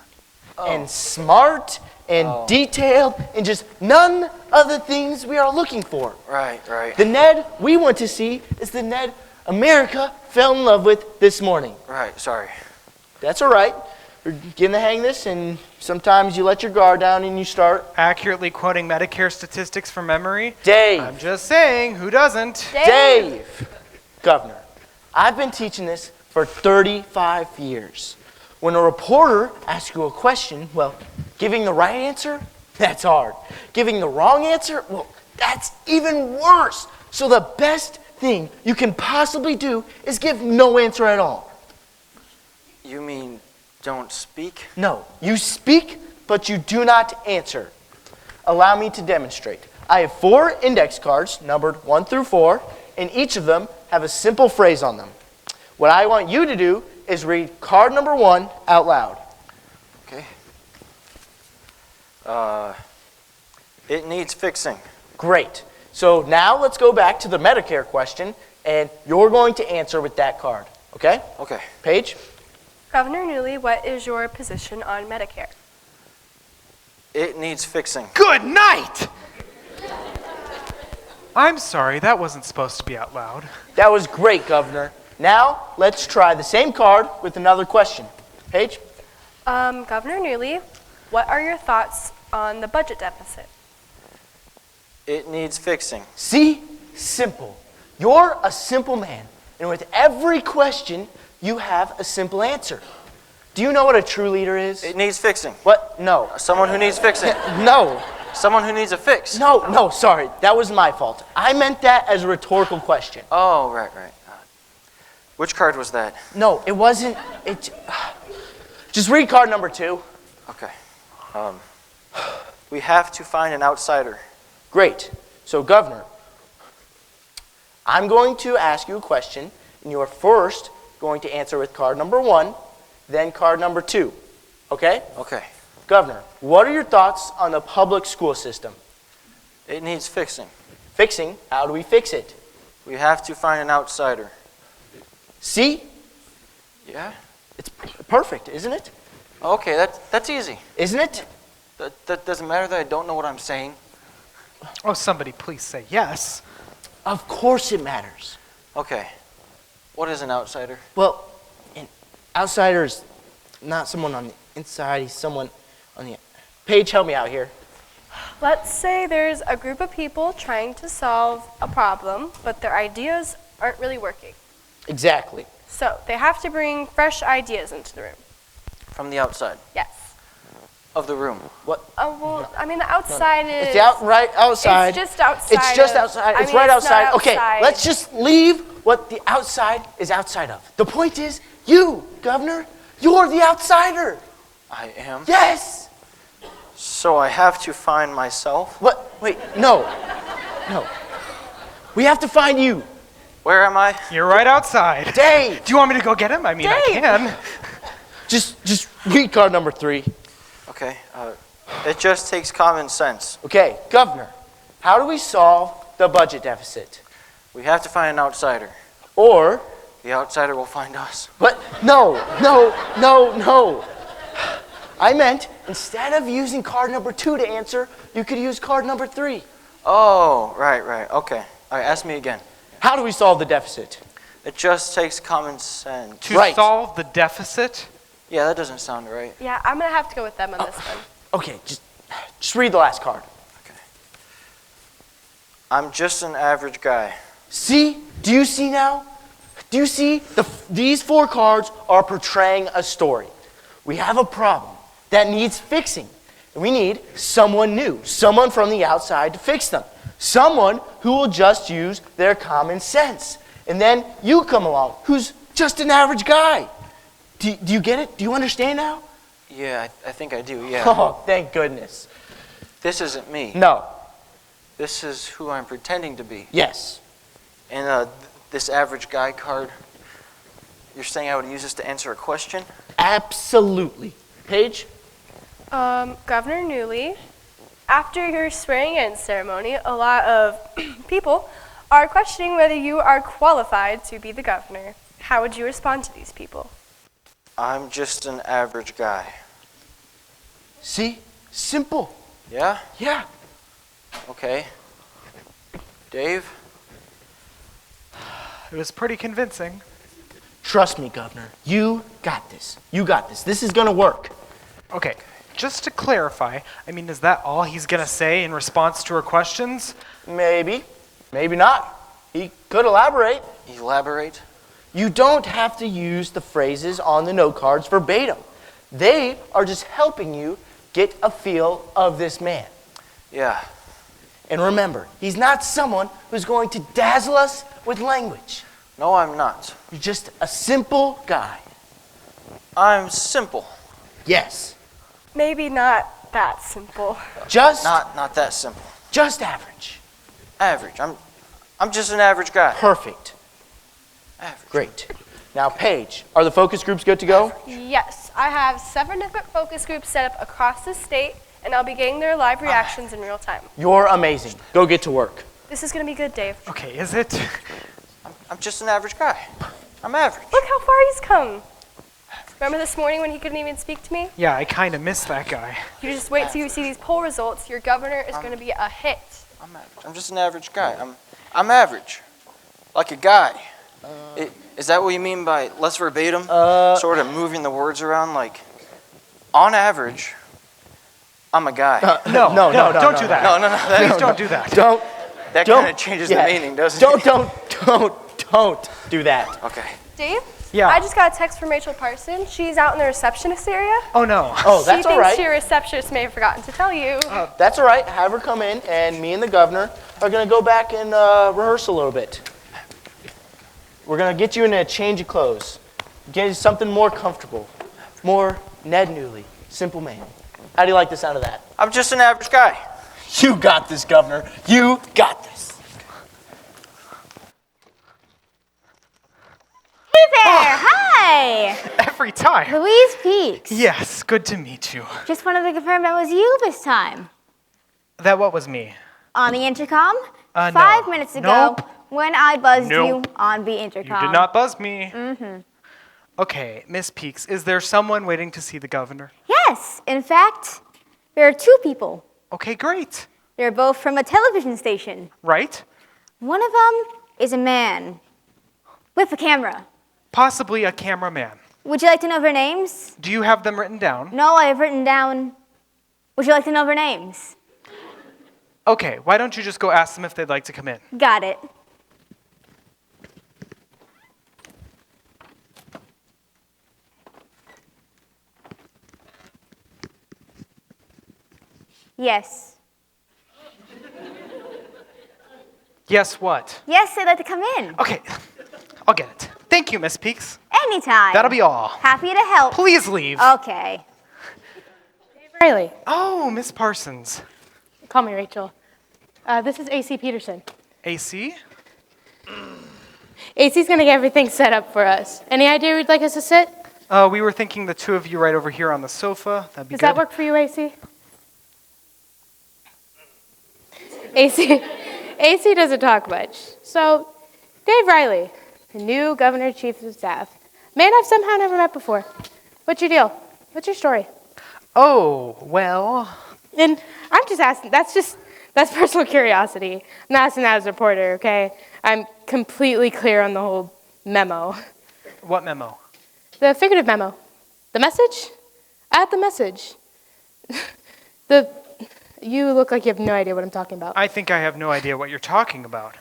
and smart and detailed and just none of the things we are looking for. Right. The Ned we want to see is the Ned America fell in love with this morning. Right, sorry. That's all right. We're getting the hang of this, and sometimes you let your guard down and you start. Accurately quoting Medicare statistics from memory. Dave. I'm just saying, who doesn't? Dave. Governor, I've been teaching this for 35 years. When a reporter asks you a question, well, giving the right answer, that's hard. Giving the wrong answer, well, that's even worse. So the best thing you can possibly do is give no answer at all. You mean don't speak? No, you speak, but you do not answer. Allow me to demonstrate. I have 4 index cards, numbered 1 through 4, and each of them have a simple phrase on them. What I want you to do is read card number 1 out loud. Okay. It needs fixing. Great. So now let's go back to the Medicare question, and you're going to answer with that card. Okay? Okay. Paige? Governor Newley, what is your position on Medicare? It needs fixing. Good night! I'm sorry, that wasn't supposed to be out loud. That was great, Governor. Now let's try the same card with another question. Paige? Governor Newley, what are your thoughts on the budget deficit? It needs fixing. See? Simple. You're a simple man, and with every question, you have a simple answer. Do you know what a true leader is? It needs fixing. What? No. Someone who needs fixing. No. Someone who needs a fix. No, sorry. That was my fault. I meant that as a rhetorical question. Oh, right. Which card was that? No, it wasn't. Just read card number 2. Okay. We have to find an outsider. Great. So, Governor, I'm going to ask you a question, and you're first going to answer with card number 1, then card number 2. Okay? Okay. Governor, what are your thoughts on the public school system? It needs fixing. Fixing? How do we fix it? We have to find an outsider. See? Yeah? It's perfect, isn't it? Okay, that's easy. Isn't it? That doesn't matter that I don't know what I'm saying. Oh, somebody please say yes. Of course it matters. Okay. What is an outsider? Well, an outsider is not someone on the inside, he's someone on the... Paige, help me out here. Let's say there's a group of people trying to solve a problem, but their ideas aren't really working. Exactly. So they have to bring fresh ideas into the room. From the outside Yes. of the room. What? Oh, well, I mean, the outside is... It's right outside. It's just outside. It's just outside. I It's mean, right it's not outside. Okay, outside. let's just leave what the outside is outside of. The point is, you, Governor, you're the outsider. I am? Yes. So I have to find myself? What? Wait, no. No. We have to find you. Where am I? You're right outside. Dave. Do you want me to go get him? I mean, I Dave. can. Just read card number 3. Okay, it just takes common sense. Okay, Governor, how do we solve the budget deficit? We have to find an outsider. Or, The outsider will find us. but no. I meant, instead of using card number 2 to answer, you could use card number 3. Oh, right, okay. All right, ask me again. How do we solve the deficit? It just takes common sense. To Right. solve the deficit? Yeah, that doesn't sound right. Yeah, I'm going to have to go with them on this one. Okay, just read the last card. I'm just an average guy. See? Do you see now? Do you see? These 4 cards are portraying a story. We have a problem that needs fixing. And we need someone new, someone from the outside to fix them. Someone who will just use their common sense. And then you come along, who's just an average guy. Do you get it? Do you understand now? Yeah, I think I do, yeah. Oh, thank goodness. This isn't me. No. This is who I'm pretending to be. Yes. And this average guy card, you're saying I would use this to answer a question? Absolutely. Paige? Governor Newley, after your swearing-in ceremony, a lot of people are questioning whether you are qualified to be the governor. How would you respond to these people? I'm just an average guy. See? Simple. Yeah? Yeah. Okay. Dave? It was pretty convincing. Trust me, Governor. You got this. You got this. This is going to work. Okay, just to clarify, I mean, is that all he's going to say in response to our questions? Maybe. Maybe not. He could elaborate. Elaborate? You don't have to use the phrases on the note cards verbatim. They are just helping you get a feel of this man. Yeah. And remember, he's not someone who's going to dazzle us with language. No, I'm not. You're just a simple guy. I'm simple. Yes. Maybe not that simple. Just Not that simple. just average. Average. I'm just an average guy. Perfect. Average. Great. Now, Paige, are the focus groups good to go? Yes, I have 7 different focus groups set up across the state, and I'll be getting their live reactions in real time. You're amazing. Go get to work. This is going to be good, Dave. Okay, is it? I'm just an average guy. I'm average. Look how far he's come. Remember this morning when he couldn't even speak to me? Yeah, I kind of missed that guy. You just wait till you see these poll results. Your governor is going to be a hit. I'm average. I'm just an average guy. I'm average. Like a guy. Is that what you mean by less verbatim? Sort of moving the words around like, on average, I'm a guy. No, don't do that. No. Please don't do that. Don't. That kind of changes the meaning, doesn't it? Don't do that. Okay. Dave? Yeah. I just got a text from Rachel Parsons. She's out in the receptionist area. Oh, no. Oh, that's all She right. thinks your receptionist may have forgotten to tell you. That's all right. Have her come in, and me and the governor are going to go back and rehearse a little bit. We're going to get you in a change of clothes. Get you something more comfortable. More Ned Newley. Simple man. How do you like the sound of that? I'm just an average guy. You got this, Governor. You got this. Hey there! Hi! Every time. Louise Peaks. Yes, good to meet you. Just wanted to confirm that was you this time. That what was me? On the intercom? No. 5 minutes ago, Nope. when I buzzed Nope. you on the intercom. You did not buzz me. Okay, Miss Peaks, is there someone waiting to see the governor? Yes, in fact, there are two people. Okay, great. They're both from a television station. Right? One of them is a man with a camera. Possibly a cameraman. Would you like to know their names? Do you have them written down? No, I have written down. Would you like to know their names? Okay, why don't you just go ask them if they'd like to come in? Got it. Yes. Yes, what? Yes, they'd like to come in. Okay, I'll get it. Thank you, Miss Peaks. Anytime. That'll be all. Happy to help. Please leave. Okay. Riley. Oh, Miss Parsons. Call me Rachel. This is AC Petersen. AC? AC's gonna get everything set up for us. Any idea where you'd like us to sit? We were thinking the two of you right over here on the sofa. That'd be Does good. that work for you, AC? AC doesn't talk much. So, Dave Riley, the new governor chief of staff. Man I've somehow never met before. What's your deal? What's your story? Oh, well. And I'm just asking, that's personal curiosity. I'm not asking that as a reporter, okay? I'm completely clear on the whole memo. What memo? The figurative memo. The message? Add the message. You look like you have no idea what I'm talking about. I think I have no idea what you're talking about.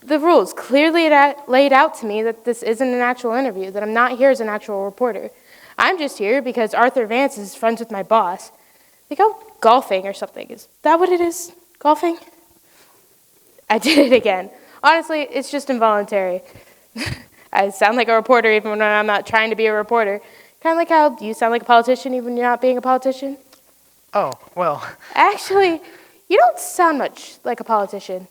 The rules clearly laid out to me that this isn't an actual interview, that I'm not here as an actual reporter. I'm just here because Arthur Vance is friends with my boss. They go golfing or something. Is that what it is? Golfing? I did it again. Honestly, it's just involuntary. I sound like a reporter even when I'm not trying to be a reporter. Kind of like how you sound like a politician even when you're not being a politician. Oh, well. Actually, you don't sound much like a politician.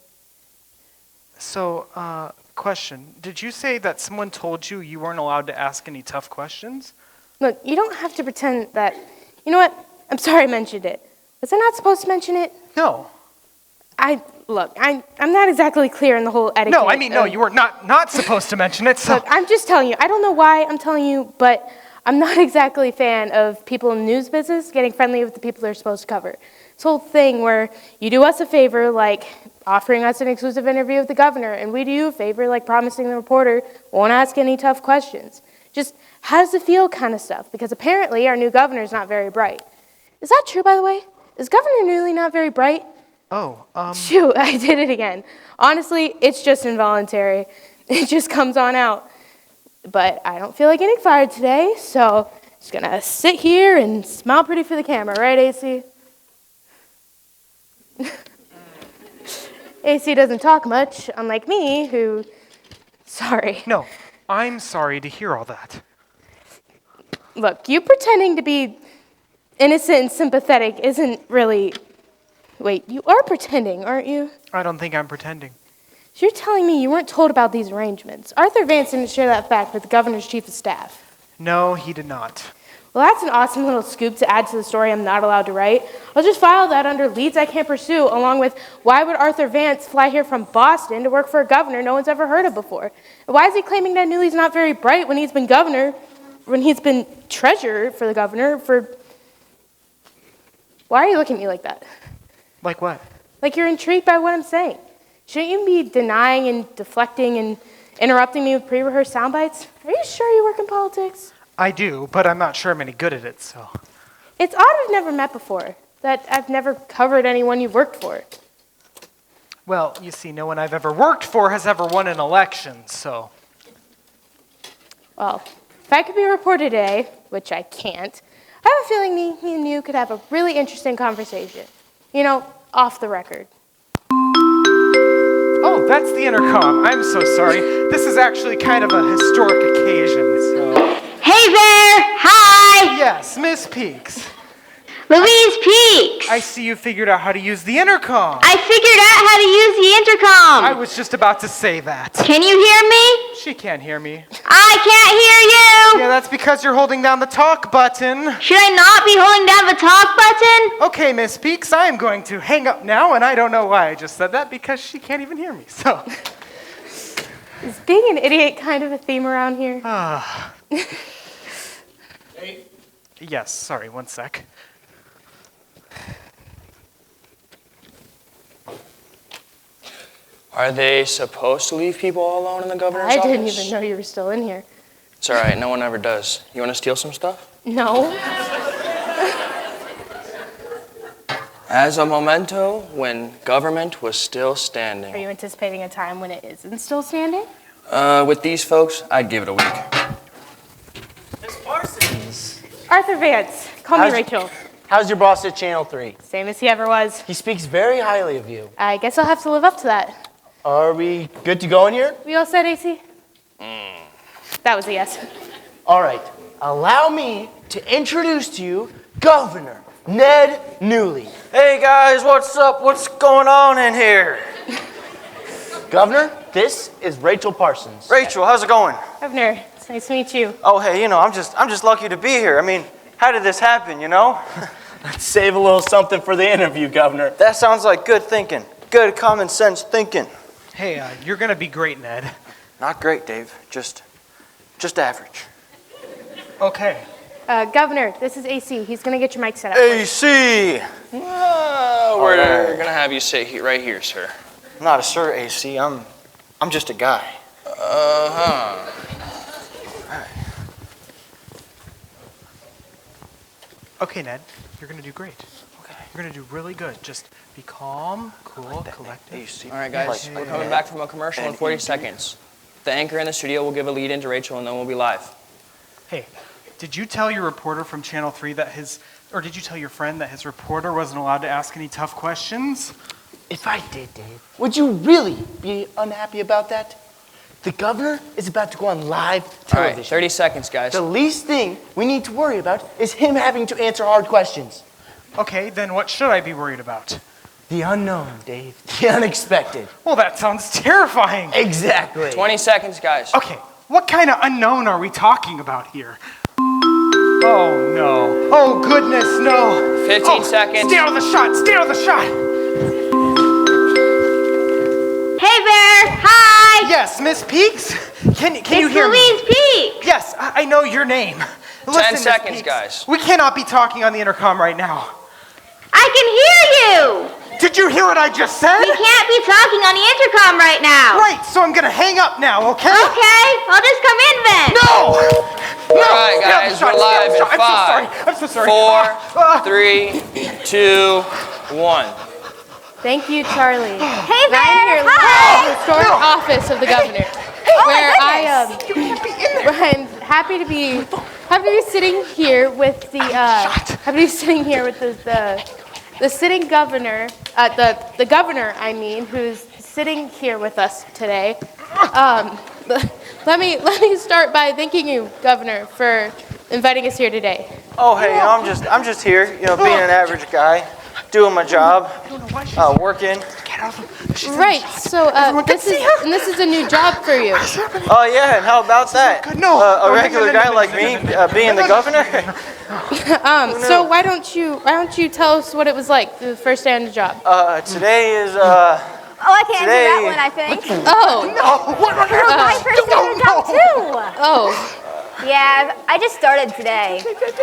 So, question. Did you say that someone told you you weren't allowed to ask any tough questions? Look, you don't have to pretend that... You know what? I'm sorry I mentioned it. Was I not supposed to mention it? No. I'm not exactly clear in the whole etiquette. No, I mean, no, you were not supposed to mention it, so... Look, I'm just telling you. I don't know why I'm telling you, but I'm not exactly a fan of people in the news business getting friendly with the people they're supposed to cover. This whole thing where you do us a favor, like offering us an exclusive interview with the governor, and we do you a favor, like promising the reporter won't ask any tough questions. Just, how does it feel kind of stuff, because apparently our new governor's not very bright. Is that true, by the way? Is Governor Newley not very bright? Oh, Shoot, I did it again. Honestly, it's just involuntary. It just comes on out. But I don't feel like getting fired today, so I'm just gonna sit here and smile pretty for the camera, right, AC? AC doesn't talk much, unlike me, who... Sorry. No, I'm sorry to hear all that. Look, you pretending to be innocent and sympathetic isn't really... Wait, you are pretending, aren't you? I don't think I'm pretending. So you're telling me you weren't told about these arrangements. Arthur Vance didn't share that fact with the governor's chief of staff. No, he did not. Well, that's an awesome little scoop to add to the story I'm not allowed to write. I'll just file that under leads I can't pursue, along with why would Arthur Vance fly here from Boston to work for a governor no one's ever heard of before? And why is he claiming that Newley's not very bright when he's been governor, when he's been treasurer for the governor for... Why are you looking at me like that? Like what? Like you're intrigued by what I'm saying. Shouldn't you be denying and deflecting and interrupting me with pre-rehearsed sound bites? Are you sure you work in politics? I do, but I'm not sure I'm any good at it, so... It's odd we've never met before, that I've never covered anyone you've worked for. Well, you see, no one I've ever worked for has ever won an election, so... Well, if I could be a reporter today, which I can't, I have a feeling me and you could have a really interesting conversation. You know, off the record. Oh, that's the intercom. I'm so sorry. This is actually kind of a historic occasion, so... Hey there! Hi! Yes, Miss Peaks. Louise Peaks! I see you figured out how to use the intercom. I figured out how to use the intercom! I was just about to say that. Can you hear me? She can't hear me. I can't hear you! Yeah, that's because you're holding down the talk button. Should I not be holding down the talk button? Okay, Miss Peaks, I am going to hang up now, and I don't know why I just said that, because she can't even hear me, so... Is being an idiot kind of a theme around here? Yes, sorry, one sec. Are they supposed to leave people all alone in the governor's I office? didn't even know you were still in here. It's all right. No one ever does. You want to steal some stuff? No. As a memento, when government was still Are standing. you anticipating a time when it isn't still standing? With these folks, I'd give it a week. Miss Parsons. Arthur Vance. Call me Rachel. How's your boss at Channel 3? Same as he ever was. He speaks very highly of you. I guess I'll have to live up to that. Are we good to go in here? We all set, AC? That was a yes. All right. Allow me to introduce to you Governor Ned Newley. Hey guys, what's up? What's going on in here? Governor, this is Rachel Parsons. Rachel, how's it going? Governor, it's nice to meet you. Oh, hey, I'm just lucky to be here. I mean, how did this happen, Let's save a little something for the interview, Governor. That sounds like good thinking. Good common sense thinking. Hey, you're gonna be great, Ned. Not great, Dave. Just average. Okay. Governor, this is AC. He's going to get your mic set up. AC! We're going to have you sit right here, sir. I'm not a sir, AC. I'm just a guy. Uh-huh. Okay, Ned, you're gonna do great. Okay. You're gonna do really good. Just be calm, cool, collected. All right, guys, we're coming back from a commercial in 40 seconds. The anchor in the studio will give a lead in to Rachel, and then we'll be live. Hey, did you tell your reporter from Channel 3 or did you tell your friend that his reporter wasn't allowed to ask any tough questions? If I did, Dave, would you really be unhappy about that? The governor is about to go on live television. All right, 30 seconds, guys. The least thing we need to worry about is him having to answer hard questions. Okay, then what should I be worried about? The unknown, Dave. The unexpected. Well, that sounds terrifying. Exactly. 20 seconds, guys. Okay, what kind of unknown are we talking about here? Oh, no. Oh, goodness, no. 15 seconds. Stay out of the shot. Stay out of the shot. Hey there! Hi! Yes, Miss Peaks? Can you hear me? It's Louise Peaks! Yes, I know your name. 10 seconds, guys. We cannot be talking on the intercom right now. I can hear you! Did you hear what I just said? We can't be talking on the intercom right now. Right, so I'm gonna hang up now, okay? Okay, I'll just come in then. No! All right, guys, we're live in 5, I'm so sorry. 4, 3, 2, 1. Thank you, Charlie. Hey And I'm here there! live in the historic office of the governor, where I'm happy to be sitting here with the sitting governor, the governor, I mean, who's sitting here with us today. Let me start by thanking you, Governor, for inviting us here today. Oh, hey, I'm just here, being an average guy, doing my job, working. Right. So this is a new job for you. Oh yeah, and how about that? A regular guy like me being the governor. So why don't you tell us what it was like the first day on the job? Today is Oh, I can answer that one, I think. Oh. My first day on the job too. Oh. Yeah, I just started today.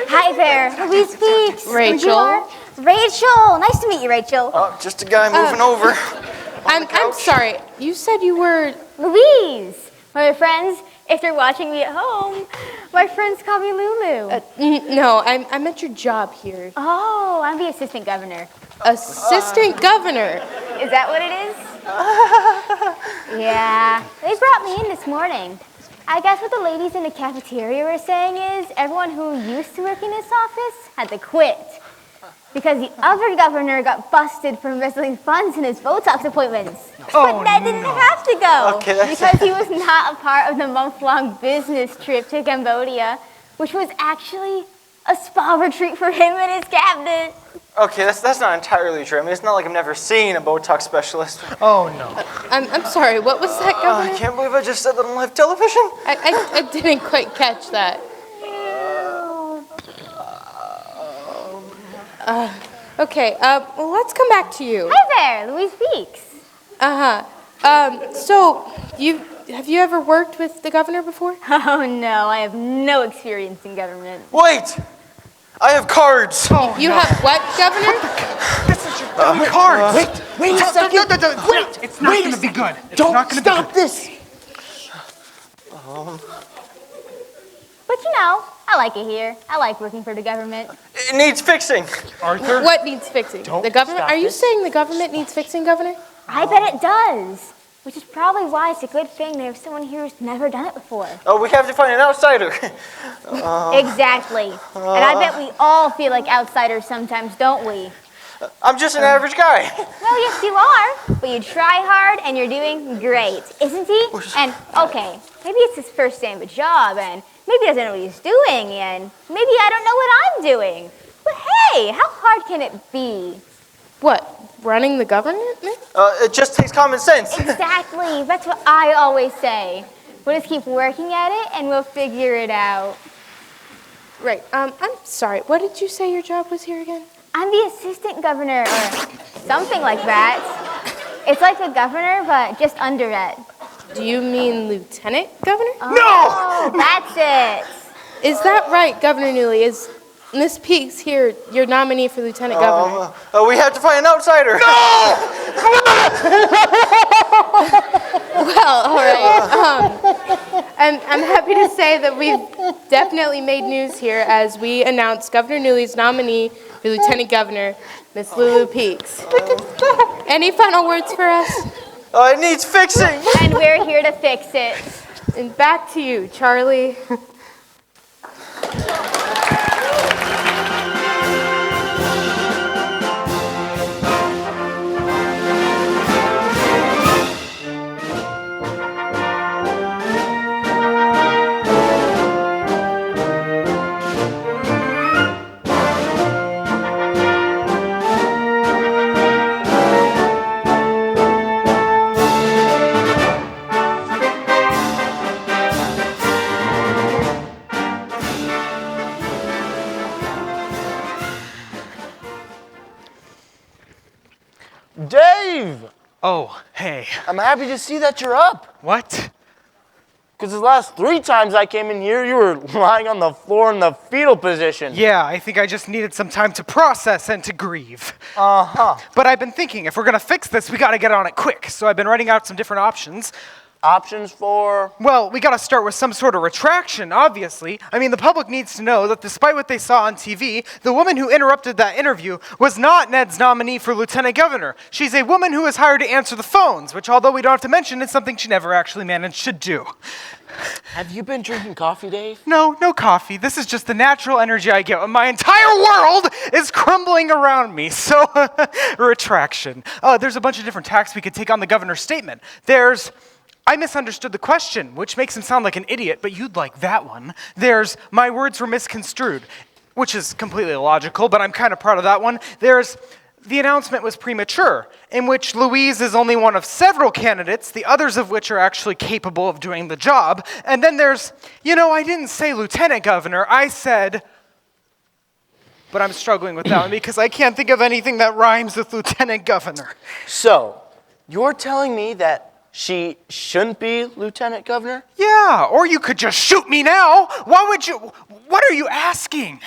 Hi there, Louise Peaks. Rachel. Rachel, nice to meet you, Rachel. Just a guy moving over. I'm sorry. You said you were Louise. My friends, if you're watching me at home, my friends call me Lulu. No, I meant your job here. Oh, I'm the assistant governor. Assistant governor. Is that what it is? Yeah, they brought me in this morning. I guess what the ladies in the cafeteria were saying is everyone who used to work in this office had to quit. Because the other governor got busted for embezzling funds in his Botox appointments. But Ned didn't have to go. Because he was not a part of the month-long business trip to Cambodia, which was actually a spa retreat for him and his cabinet. Okay, that's not entirely true. I mean, it's not like I've never seen a Botox specialist. Oh, no. I'm sorry, what was that, Governor? I can't believe I just said that on live television. I didn't quite catch that. Okay, well, let's come back to you. Hi there, Louise Peaks. So, have you ever worked with the governor before? Oh no, I have no experience in government. Wait! I have cards! Oh, You have what, governor? This is your cards. Wait a second. Wait. It's not going to be good. It's Don't not gonna be stop good. this. But you know, I like it here. I like working for the government. It needs fixing. Arthur? What needs fixing? Don't the government? stop Are you this. saying the government needs fixing, Governor? I bet it does. Which is probably why it's a good thing they have someone here who's never done it before. Oh, we have to find an outsider. Exactly. And I bet we all feel like outsiders sometimes, don't we? I'm just an average guy. Well, yes, you are. But you try hard and you're doing great, isn't he? And, okay, maybe it's his first day of a job and maybe he doesn't know what he's doing and maybe I don't know what I'm doing. But hey, how hard can it be? What? Running the government? It just takes common sense. Exactly. That's what I always say. We'll just keep working at it and we'll figure it out. Right. I'm sorry. What did you say your job was here again? I'm the assistant governor or something like that. It's like a governor, but just under it. Do you mean lieutenant governor? Oh, that's it. Is that right, Governor Newley? Is Miss Peaks here your nominee for lieutenant governor? We have to find an outsider. Well, all right. I'm happy to say that we've definitely made news here as we announce Governor Newley's nominee for lieutenant governor, Miss Lulu Peaks. Any final words for us? It needs fixing. And we're here to fix it. And back to you, Charlie. Dave! Oh, hey. I'm happy to see that you're up. What? Because the last 3 times I came in here, you were lying on the floor in the fetal position. Yeah, I think I just needed some time to process and to grieve. Uh-huh. But I've been thinking, if we're going to fix this, we got to get on it quick. So I've been writing out some different options. Options for? Well, we got to start with some sort of retraction, obviously. I mean, the public needs to know that despite what they saw on TV, the woman who interrupted that interview was not Ned's nominee for lieutenant governor. She's a woman who was hired to answer the phones, which, although we don't have to mention, is something she never actually managed to do. Have you been drinking coffee, Dave? No coffee. This is just the natural energy I get when my entire world is crumbling around me. So, retraction. There's a bunch of different tacks we could take on the governor's statement. There's, I misunderstood the question, which makes him sound like an idiot, but you'd like that one. There's, my words were misconstrued, which is completely illogical, but I'm kind of proud of that one. There's, the announcement was premature, in which Louise is only one of several candidates, the others of which are actually capable of doing the job. And then there's, I didn't say lieutenant governor, I said, but I'm struggling with that one because I can't think of anything that rhymes with lieutenant governor. So, you're telling me that she shouldn't be lieutenant governor? Yeah, or you could just shoot me now. Why would you? What are you asking?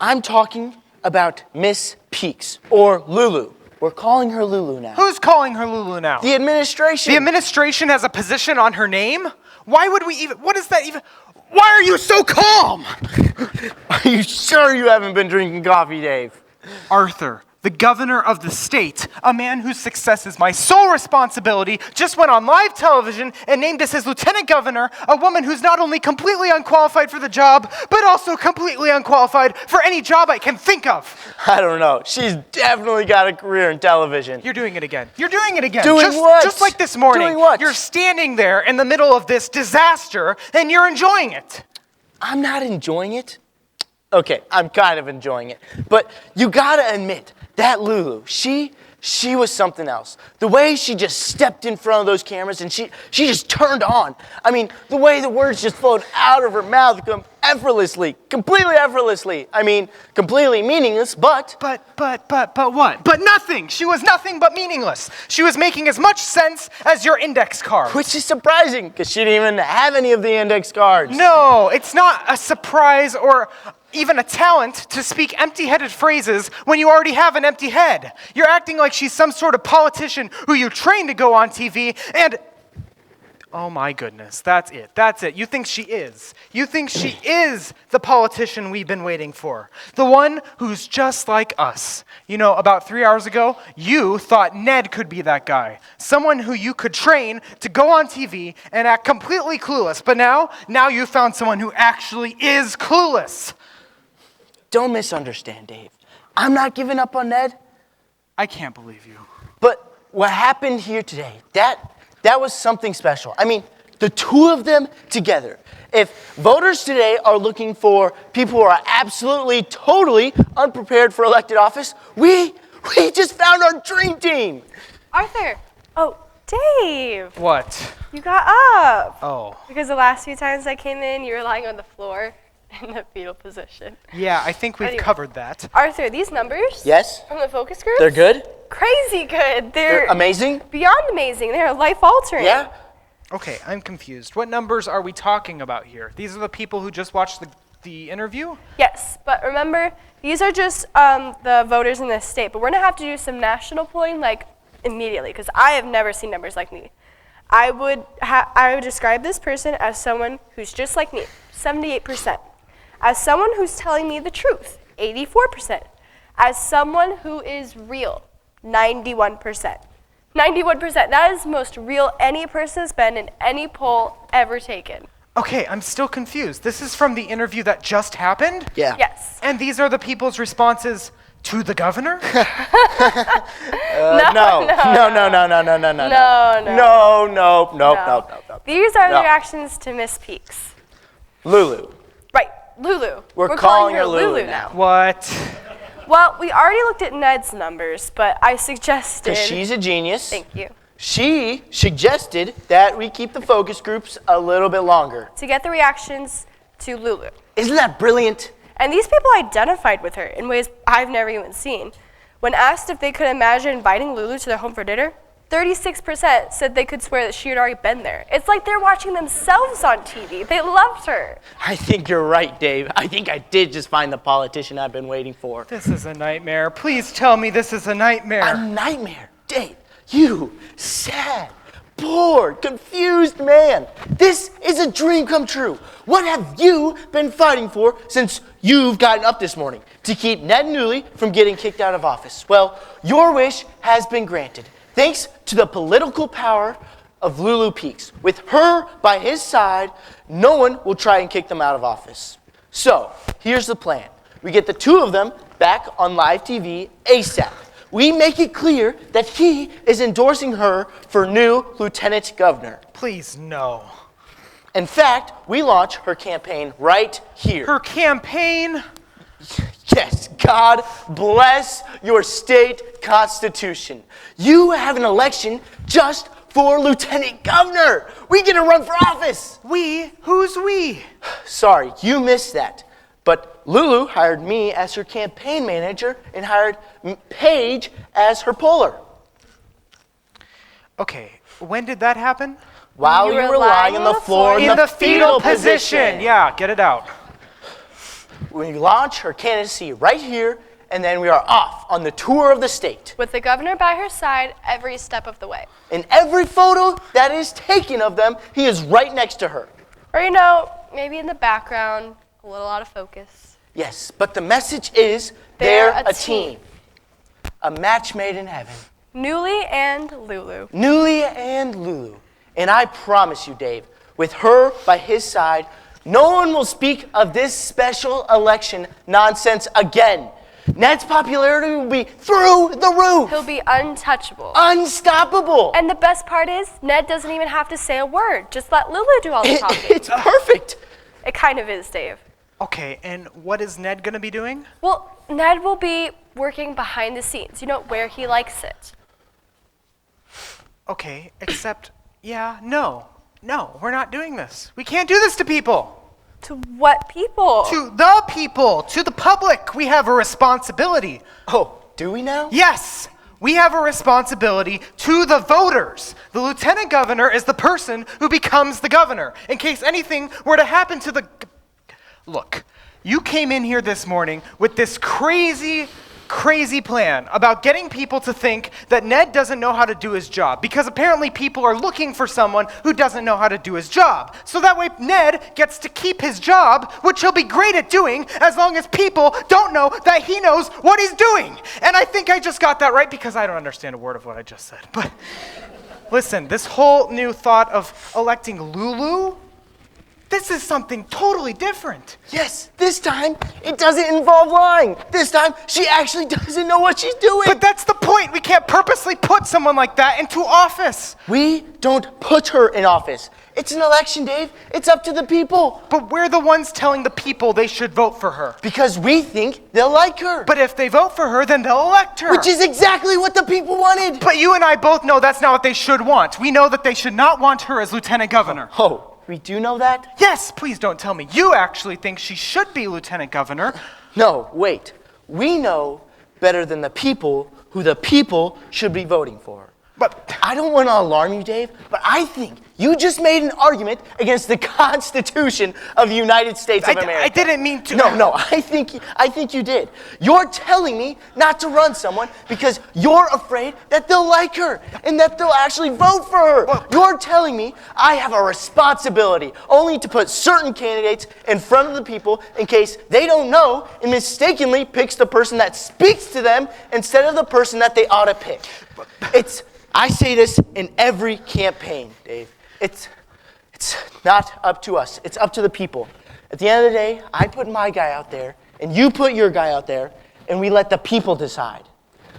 I'm talking about Miss Peaks, or Lulu. We're calling her Lulu now. Who's calling her Lulu now? The administration. The administration has a position on her name? Why would we even, what is that even? Why are you so calm? Are you sure you haven't been drinking coffee, Dave? Arthur, the governor of the state, a man whose success is my sole responsibility, just went on live television and named us his lieutenant governor, a woman who's not only completely unqualified for the job, but also completely unqualified for any job I can think of. I don't know. She's definitely got a career in television. You're doing it again. You're doing it again. Doing what? Just like this morning. Doing what? You're standing there in the middle of this disaster and you're enjoying it. I'm not enjoying it. Okay, I'm kind of enjoying it. But you gotta admit, that Lulu, she She was something else. The way she just stepped in front of those cameras and she just turned on. I mean, the way the words just flowed out of her mouth effortlessly, completely effortlessly. I mean, completely meaningless, but... But what? But nothing! She was nothing but meaningless. She was making as much sense as your index card. Which is surprising, because she didn't even have any of the index cards. No, it's not a surprise or even a talent to speak empty-headed phrases when you already have an empty head. You're acting like she's some sort of politician who you trained to go on TV and... Oh my goodness, that's it. You think she is. You think she is the politician we've been waiting for. The one who's just like us. You know, about 3 hours ago, you thought Ned could be that guy. Someone who you could train to go on TV and act completely clueless. But now you found someone who actually is clueless. Don't misunderstand, Dave. I'm not giving up on Ned. I can't believe you. But what happened here today, that was something special. I mean, the two of them together. If voters today are looking for people who are absolutely, totally unprepared for elected office, we just found our dream team. Arthur. Oh, Dave. What? You got up. Oh. Because the last few times I came in, you were lying on the floor in the fetal position. Yeah, I think we've covered that. Arthur, these numbers? Yes? From the focus group? They're good? Crazy good. They're amazing? Beyond amazing. They're life-altering. Yeah? Okay, I'm confused. What numbers are we talking about here? These are the people who just watched the interview? Yes, but remember, these are just the voters in this state, but we're going to have to do some national polling, like, immediately, because I have never seen numbers like me. I would describe this person as someone who's just like me, 78%. As someone who's telling me the truth, 84%. As someone who is real, 91%. 91%. That is the most real any person has been in any poll ever taken. Okay, I'm still confused. This is from the interview that just happened? Yeah. Yes. And these are the people's responses to the governor? No. These are the reactions to Miss Peaks. Lulu. Right, Lulu. We're calling her Lulu now. What? Well, we already looked at Ned's numbers, but I suggested... Because she's a genius. Thank you. She suggested that we keep the focus groups a little bit longer. To get the reactions to Lulu. Isn't that brilliant? And these people identified with her in ways I've never even seen. When asked if they could imagine inviting Lulu to their home for dinner, 36% said they could swear that she had already been there. It's like they're watching themselves on TV. They loved her. I think you're right, Dave. I think I did just find the politician I've been waiting for. This is a nightmare. Please tell me this is a nightmare. A nightmare? Dave, you sad, bored, confused man. This is a dream come true. What have you been fighting for since you've gotten up this morning? To keep Ned and Newley from getting kicked out of office. Well, your wish has been granted. Thanks to the political power of Lulu Peaks. With her by his side, no one will try and kick them out of office. So, here's the plan. We get the two of them back on live TV ASAP. We make it clear that he is endorsing her for new lieutenant governor. Please, no. In fact, we launch her campaign right here. Her campaign? Yes, God bless your state constitution. You have an election just for lieutenant governor. We get to run for office. We? Who's we? Sorry, you missed that. But Lulu hired me as her campaign manager and hired Paige as her poller. Okay, when did that happen? While you were lying on the floor in the fetal position. Yeah, get it out. We launch her candidacy right here, and then we are off on the tour of the state. With the governor by her side every step of the way. In every photo that is taken of them, he is right next to her. Or, you know, maybe in the background, a little out of focus. Yes, but the message is they're a team. A match made in heaven. Newley and Lulu. Newley and Lulu. And I promise you, Dave, with her by his side, no one will speak of this special election nonsense again. Ned's popularity will be through the roof. He'll be untouchable. Unstoppable. And the best part is, Ned doesn't even have to say a word. Just let Lulu do all the talking. It's perfect. It kind of is, Dave. Okay, and what is Ned going to be doing? Well, Ned will be working behind the scenes, where he likes it. Okay, except, no, we're not doing this. We can't do this to people. To what people? To the people, to the public. We have a responsibility. Oh, do we now? Yes, we have a responsibility to the voters. The lieutenant governor is the person who becomes the governor. In case anything were to happen to the... Look, you came in here this morning with this crazy plan about getting people to think that Ned doesn't know how to do his job, because apparently people are looking for someone who doesn't know how to do his job. So that way Ned gets to keep his job, which he'll be great at doing as long as people don't know that he knows what he's doing. And I think I just got that right, because I don't understand a word of what I just said. But listen, this whole new thought of electing Lulu, this is something totally different. Yes, this time it doesn't involve lying. This time she actually doesn't know what she's doing. But that's the point. We can't purposely put someone like that into office. We don't put her in office. It's an election, Dave. It's up to the people. But we're the ones telling the people they should vote for her. Because we think they'll like her. But if they vote for her, then they'll elect her. Which is exactly what the people wanted. But you and I both know that's not what they should want. We know that they should not want her as lieutenant governor. Oh. We do know that? Yes, please don't tell me you actually think she should be lieutenant governor. No, wait. We know better than the people who the people should be voting for. But I don't want to alarm you, Dave, but I think you just made an argument against the Constitution of the United States of America. I didn't mean to. No, I think you did. You're telling me not to run someone because you're afraid that they'll like her and that they'll actually vote for her. Well, you're telling me I have a responsibility only to put certain candidates in front of the people in case they don't know and mistakenly picks the person that speaks to them instead of the person that they ought to pick. I say this in every campaign, Dave. It's not up to us. It's up to the people. At the end of the day, I put my guy out there, and you put your guy out there, and we let the people decide.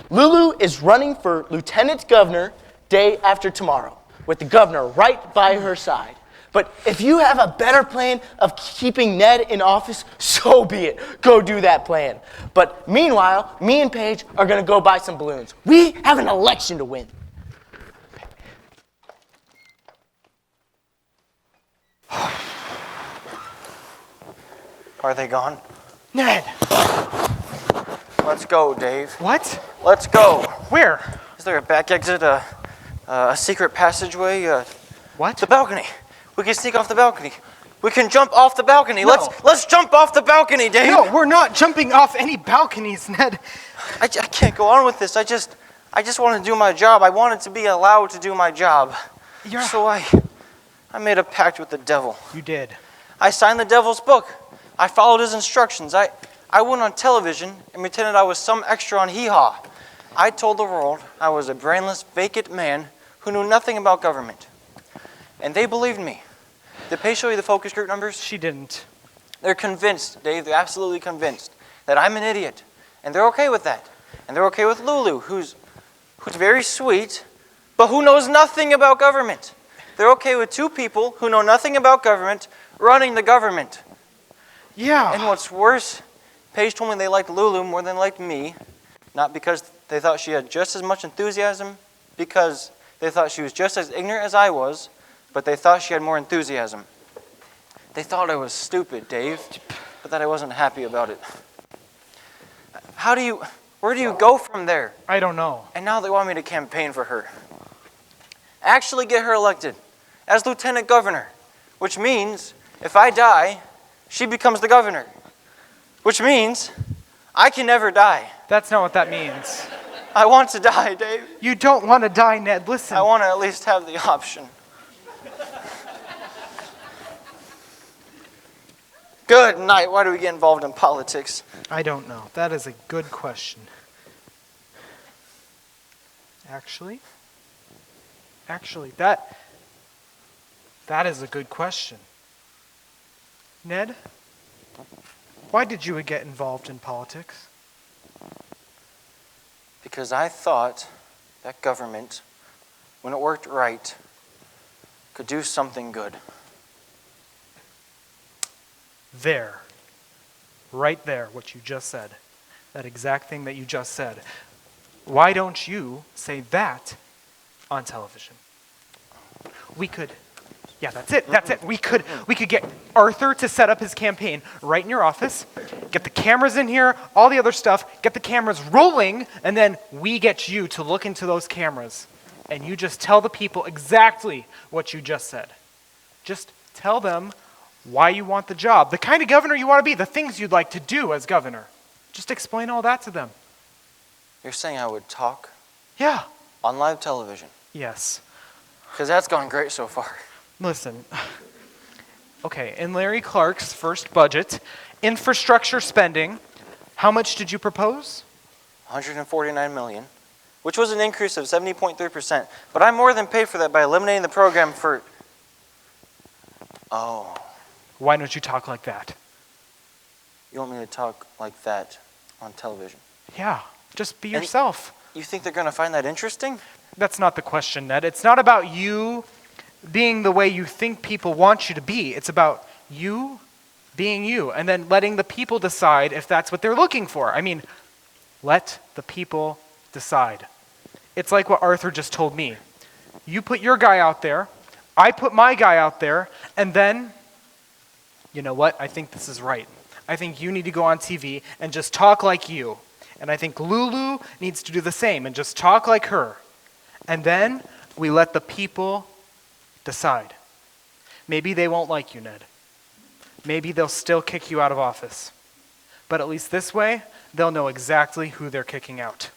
Lulu is running for lieutenant governor day after tomorrow, with the governor right by her side. But if you have a better plan of keeping Ned in office, so be it. Go do that plan. But meanwhile, me and Paige are going to go buy some balloons. We have an election to win. Are they gone? Ned! Let's go, Dave. What? Let's go. Where? Is there a back exit, a secret passageway? What? The balcony. We can sneak off the balcony. We can jump off the balcony. No. Let's jump off the balcony, Dave. No, we're not jumping off any balconies, Ned. I can't go on with this. I just want to do my job. I wanted to be allowed to do my job. So I made a pact with the devil. You did. I signed the devil's book. I followed his instructions. I went on television and pretended I was some extra on Hee Haw. I told the world I was a brainless, vacant man who knew nothing about government. And they believed me. Did Paige show you the focus group numbers? She didn't. They're convinced, Dave, they're absolutely convinced that I'm an idiot. And they're okay with that. And they're okay with Lulu, who's very sweet, but who knows nothing about government. They're okay with two people who know nothing about government running the government. Yeah. And what's worse, Paige told me they liked Lulu more than they liked me, not because they thought she had just as much enthusiasm, because they thought she was just as ignorant as I was, but they thought she had more enthusiasm. They thought I was stupid, Dave, but that I wasn't happy about it. Where do you go from there? I don't know. And now they want me to campaign for her. Actually get her elected as lieutenant governor, which means if I die, she becomes the governor, which means I can never die. That's not what that means. I want to die, Dave. You don't want to die, Ned. Listen. I want to at least have the option. Good night. Why do we get involved in politics? I don't know. That is a good question. Actually, that is a good question. Ned, why did you get involved in politics? Because I thought that government, when it worked right, could do something good. There. right there, what you just said. That exact thing that you just said. Why don't you say that on television? We could, yeah, that's it. We could get Arthur to set up his campaign right in your office, get the cameras in here, all the other stuff, get the cameras rolling, and then we get you to look into those cameras. And you just tell the people exactly what you just said. Just tell them why you want the job, the kind of governor you want to be, the things you'd like to do as governor. Just explain all that to them. You're saying I would talk? Yeah. On live television? Yes. Because that's gone great so far. Listen, okay, in Larry Clark's first budget, infrastructure spending, how much did you propose? $149 million, which was an increase of 70.3%. But I more than paid for that by eliminating the program for... Oh. Why don't you talk like that? You want me to talk like that on television? Yeah, just be yourself. You think they're going to find that interesting? That's not the question, Ned. It's not about you being the way you think people want you to be. It's about you being you and then letting the people decide if that's what they're looking for. I mean, let the people decide. It's like what Arthur just told me. You put your guy out there, I put my guy out there, and then, you know what? I think this is right. I think you need to go on TV and just talk like you. And I think Lulu needs to do the same and just talk like her. And then we let the people decide. Maybe they won't like you, Ned. Maybe they'll still kick you out of office. But at least this way, they'll know exactly who they're kicking out.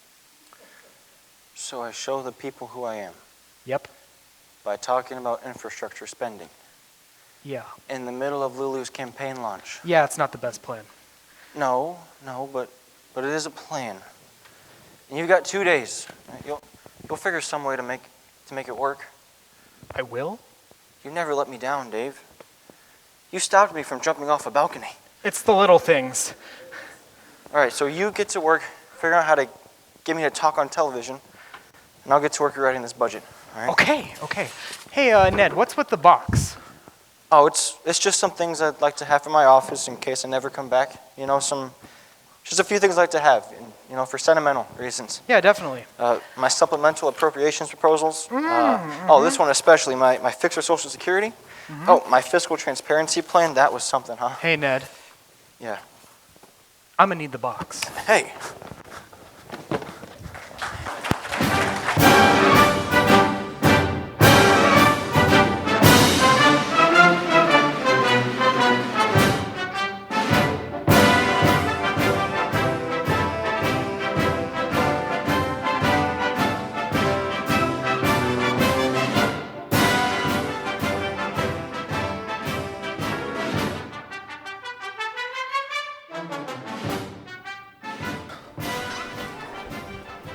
So I show the people who I am. Yep. By talking about infrastructure spending. Yeah. In the middle of Lulu's campaign launch. Yeah, it's not the best plan. No, but it is a plan. And you've got 2 days. You'll figure some way to make it work. I will? You never let me down, Dave. You stopped me from jumping off a balcony. It's the little things. All right, so you get to work figuring out how to get me to talk on television, and I'll get to work rewriting this budget. All right? Okay. Hey, Ned, what's with the box? Oh, it's just some things I'd like to have for my office in case I never come back. You know, just a few things I'd like to have, for sentimental reasons. Yeah, definitely. My supplemental appropriations proposals. Oh, this one especially, my fix for Social Security. Oh, my fiscal transparency plan, that was something, huh? Hey, Ned. Yeah. I'm gonna need the box. Hey.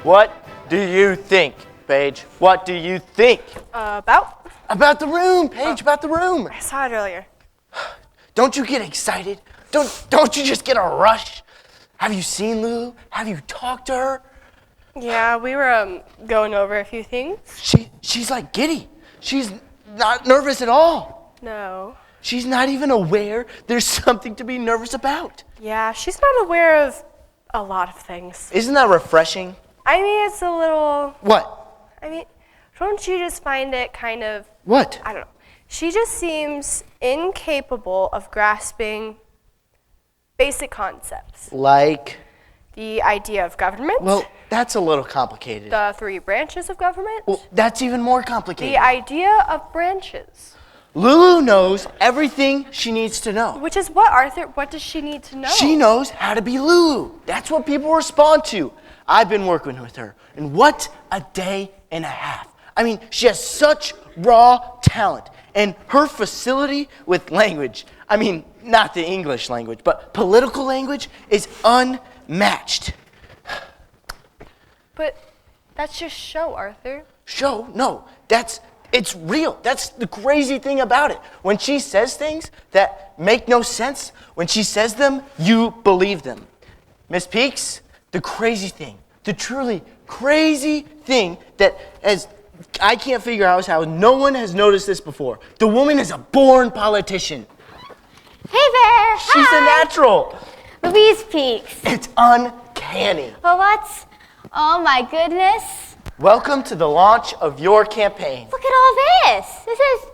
What do you think, Paige? What do you think? About? About the room, Paige, about the room. I saw it earlier. Don't you get excited? Don't you just get a rush? Have you seen Lulu? Have you talked to her? Yeah, we were going over a few things. She's like giddy. She's not nervous at all. No. She's not even aware there's something to be nervous about. Yeah, she's not aware of a lot of things. Isn't that refreshing? I mean, it's a little... What? I mean, don't you just find it kind of... What? I don't know. She just seems incapable of grasping basic concepts. Like? The idea of government. Well, that's a little complicated. The 3 branches of government. Well, that's even more complicated. The idea of branches. Lulu knows everything she needs to know. Which is what, Arthur? What does she need to know? She knows how to be Lulu. That's what people respond to. I've been working with her, and what a day and a half. I mean, she has such raw talent, and her facility with language, I mean, not the English language, but political language is unmatched. But that's just show, Arthur. Show? No, it's real. That's the crazy thing about it. When she says things that make no sense, when she says them, you believe them. Miss Peaks, the crazy thing, the truly crazy thing that I can't figure out is how no one has noticed this before. The woman is a born politician. Hey there! She's a natural. Louise peeks. It's uncanny. But what? Oh my goodness. Welcome to the launch of your campaign. Look at all this. This is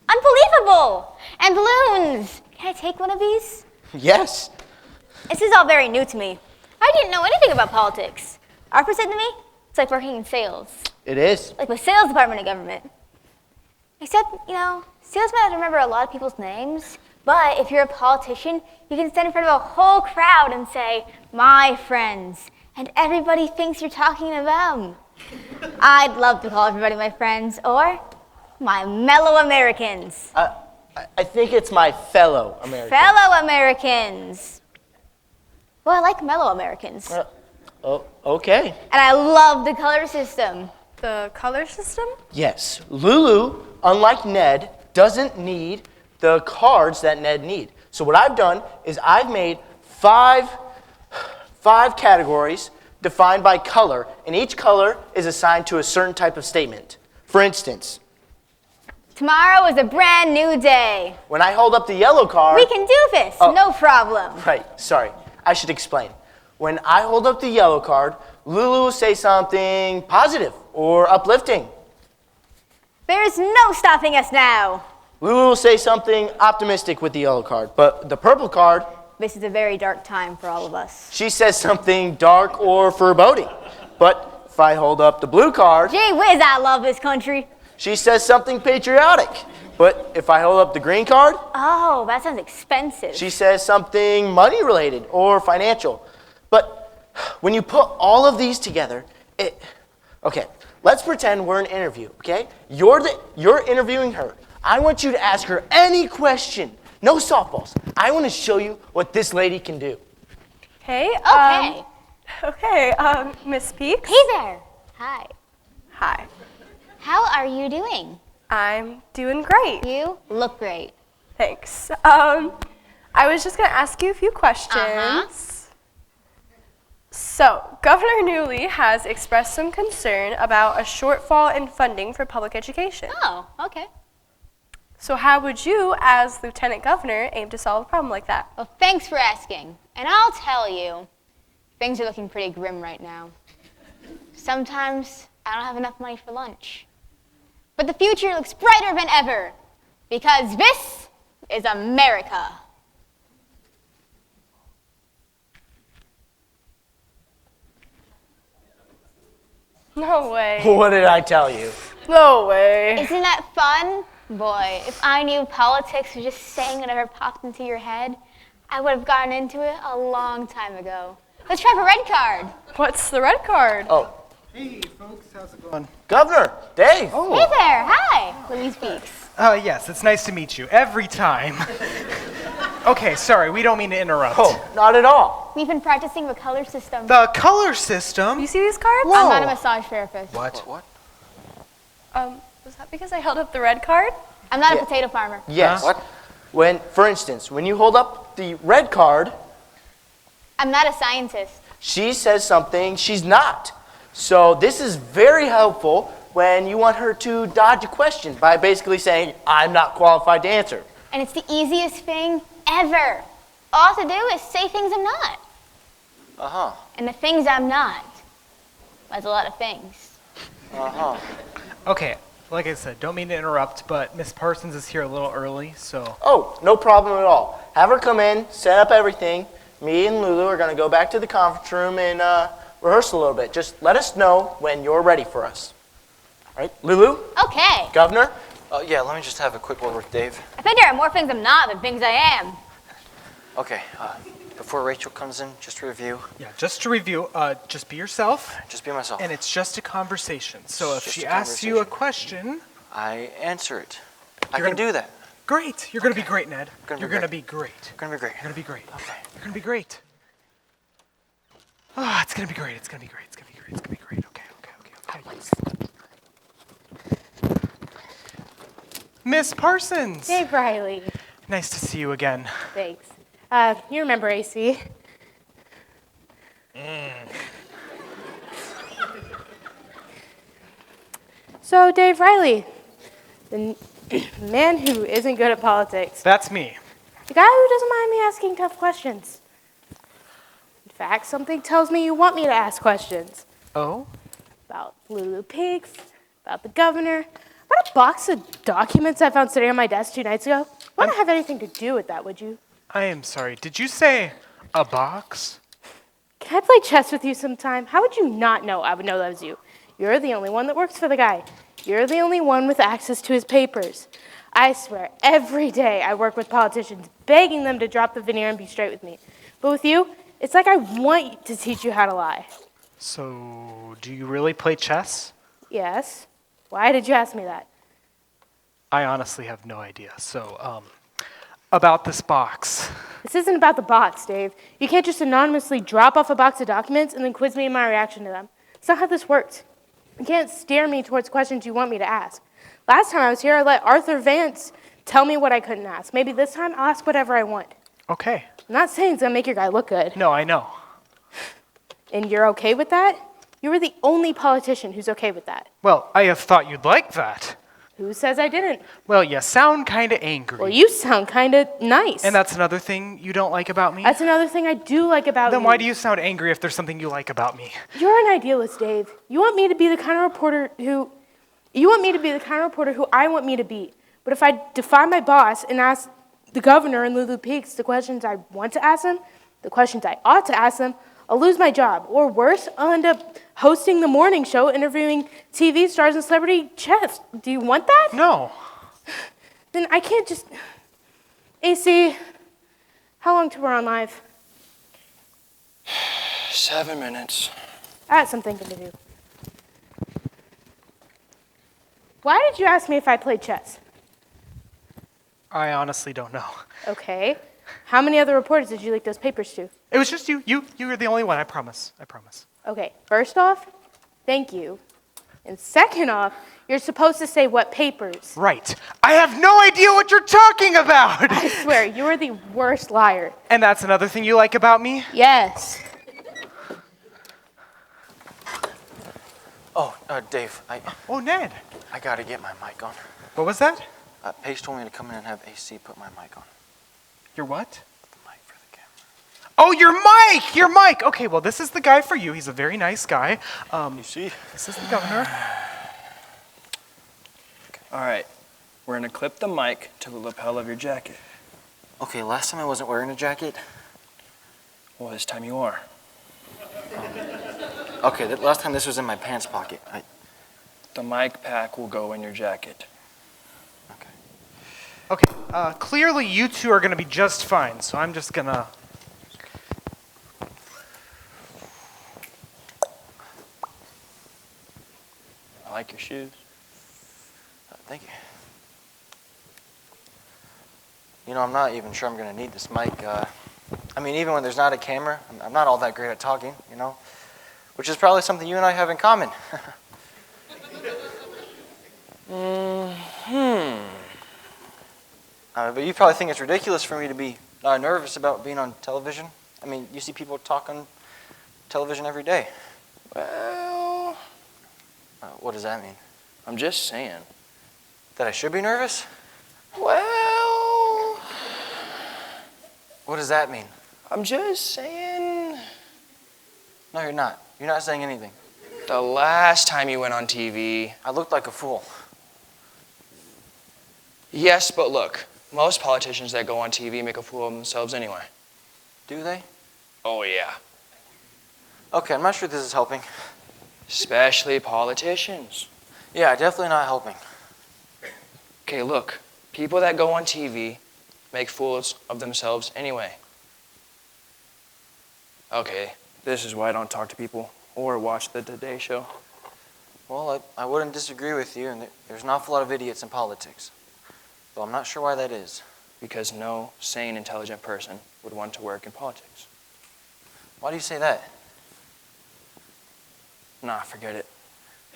unbelievable. And balloons. Can I take one of these? Yes. This is all very new to me. I didn't know anything about politics. Arthur said to me, it's like working in sales. It is. Like the sales department of government. Except, salesmen have to remember a lot of people's names. But if you're a politician, you can stand in front of a whole crowd and say, my friends. And everybody thinks you're talking to them. I'd love to call everybody my friends or my mellow Americans. I think it's my fellow Americans. Fellow Americans. Well, I like mellow Americans. Okay. And I love the color system. The color system? Yes. Lulu, unlike Ned, doesn't need the cards that Ned need. So what I've done is I've made five categories defined by color, and each color is assigned to a certain type of statement. For instance, tomorrow is a brand new day. When I hold up the yellow card... We can do this, no problem. Right, sorry. I should explain. When I hold up the yellow card, Lulu will say something positive or uplifting. There's no stopping us now. Lulu will say something optimistic with the yellow card, but the purple card... This is a very dark time for all of us. She says something dark or foreboding. But if I hold up the blue card... Gee whiz, I love this country. She says something patriotic. But if I hold up the green card... Oh, that sounds expensive. She says something money-related or financial. But when you put all of these together, Okay, let's pretend we're in an interview, okay? You're interviewing her. I want you to ask her any question. No softballs. I want to show you what this lady can do. Okay. Okay. Miss Peaks. Hey there. Hi. Hi. How are you doing? I'm doing great. You look great. Thanks. I was just going to ask you a few questions. So, Governor Newley has expressed some concern about a shortfall in funding for public education. Oh, okay. So how would you, as Lieutenant Governor, aim to solve a problem like that? Well, thanks for asking. And I'll tell you, things are looking pretty grim right now. Sometimes I don't have enough money for lunch. But the future looks brighter than ever, because this is America. No way. What did I tell you? No way. Isn't that fun? Boy, if I knew politics was just saying whatever popped into your head, I would have gotten into it a long time ago. Let's try for red card. What's the red card? Oh. Hey, folks, how's it going? Governor, Dave. Oh. Hey there, hi. Louise speaks. Yes, it's nice to meet you. Every time. Okay, sorry, we don't mean to interrupt. Oh, not at all. We've been practicing the color system. The color system? You see these cards? Whoa. I'm not a massage therapist. What? Was that because I held up the red card? I'm not a potato farmer. Yes. What? For instance, when you hold up the red card... I'm not a scientist. She says something she's not. So this is very helpful when you want her to dodge a question by basically saying, I'm not qualified to answer. And it's the easiest thing ever. All I have to do is say things I'm not. Uh-huh. And the things I'm not, that's a lot of things. Uh-huh. Okay, like I said, don't mean to interrupt, but Miss Parsons is here a little early, so... Oh, no problem at all. Have her come in, set up everything. Me and Lulu are going to go back to the conference room and rehearse a little bit. Just let us know when you're ready for us. All right, Lulu? Okay. Governor? Yeah, let me just have a quick word with Dave. I think there are more things I'm not than things I am. Okay, before Rachel comes in, just to review. Yeah, just to review, just be yourself. Just be myself. And it's just a conversation. So It's if just she a asks you a question... I answer it. I can do that. Great. You're going to be great, Ned. You're going to be great. Gonna be great. You're going to be great. Okay. You're going to be great. Ah, it's going to be great. It's going to be great. It's going to be great. It's going to be great. Okay. Miss Parsons. Hey, Riley. Nice to see you again. Thanks. You remember AC? So, Dave Riley, the man who isn't good at politics. That's me. The guy who doesn't mind me asking tough questions. fact, something tells me you want me to ask questions. Oh? About Lulu Pigs, about the governor, about a box of documents I found sitting on my desk 2 nights ago. Wouldn't have anything to do with that, would you? I am sorry. Did you say a box? Can I play chess with you sometime? How would you not know I would know that was you? You're the only one that works for the guy. You're the only one with access to his papers. I swear, every day I work with politicians, begging them to drop the veneer and be straight with me. But with you, it's like I want to teach you how to lie. So, do you really play chess? Yes. Why did you ask me that? I honestly have no idea. So, about this box. This isn't about the box, Dave. You can't just anonymously drop off a box of documents and then quiz me in my reaction to them. It's not how this works. You can't steer me towards questions you want me to ask. Last time I was here, I let Arthur Vance tell me what I couldn't ask. Maybe this time I'll ask whatever I want. Okay. I'm not saying it's gonna make your guy look good. No, I know. And you're okay with that? You were the only politician who's okay with that. Well, I have thought you'd like that. Who says I didn't? Well, you sound kind of angry. Well, you sound kind of nice. And that's another thing you don't like about me? That's another thing I do like about you. Then why do you sound angry if there's something you like about me? You're an idealist, Dave. You want me to be the kind of reporter who I want me to be. But if I defy my boss and ask the governor and Lulu Peaks the questions I want to ask them, the questions I ought to ask them, I'll lose my job. Or worse, I'll end up hosting the morning show, interviewing TV stars and celebrity chefs. Do you want that? No. Then I can't just... AC, how long till we're on live? 7 minutes. I have some thinking to do. Why did you ask me if I played chess? I honestly don't know. Okay. How many other reporters did you leak those papers to? It was just you. You were the only one, I promise. I promise. Okay, first off, thank you. And second off, you're supposed to say what papers. Right. I have no idea what you're talking about! I swear, you are the worst liar. And that's another thing you like about me? Yes. Oh, Dave, Oh, Ned. I gotta get my mic on. What was that? Paige told me to come in and have AC put my mic on. Your what? The mic for the camera. Oh, your mic! Your mic! Okay, well, this is the guy for you. He's a very nice guy. You see? This is the governor. All right, we're gonna clip the mic to the lapel of your jacket. Okay, last time I wasn't wearing a jacket. Well, this time you are. Okay, last time this was in my pants pocket. The mic pack will go in your jacket. Okay, clearly you two are going to be just fine, so I'm just going to... I like your shoes. Thank you. You know, I'm not even sure I'm going to need this mic. I mean, even when there's not a camera, I'm not all that great at talking, you know? Which is probably something you and I have in common. But you probably think it's ridiculous for me to be nervous about being on television. I mean, you see people talk on television every day. Well... what does that mean? I'm just saying. That I should be nervous? Well... What does that mean? I'm just saying... No, you're not. You're not saying anything. The last time you went on TV... I looked like a fool. Yes, but look. Most politicians that go on TV make a fool of themselves anyway. Do they? Oh, yeah. Okay, I'm not sure this is helping. Especially politicians. Yeah, definitely not helping. Okay, look. People that go on TV make fools of themselves anyway. Okay, this is why I don't talk to people or watch the Today Show. Well, I wouldn't disagree with you, and there's an awful lot of idiots in politics. Though I'm not sure why that is. Because no sane, intelligent person would want to work in politics. Why do you say that? Nah, forget it.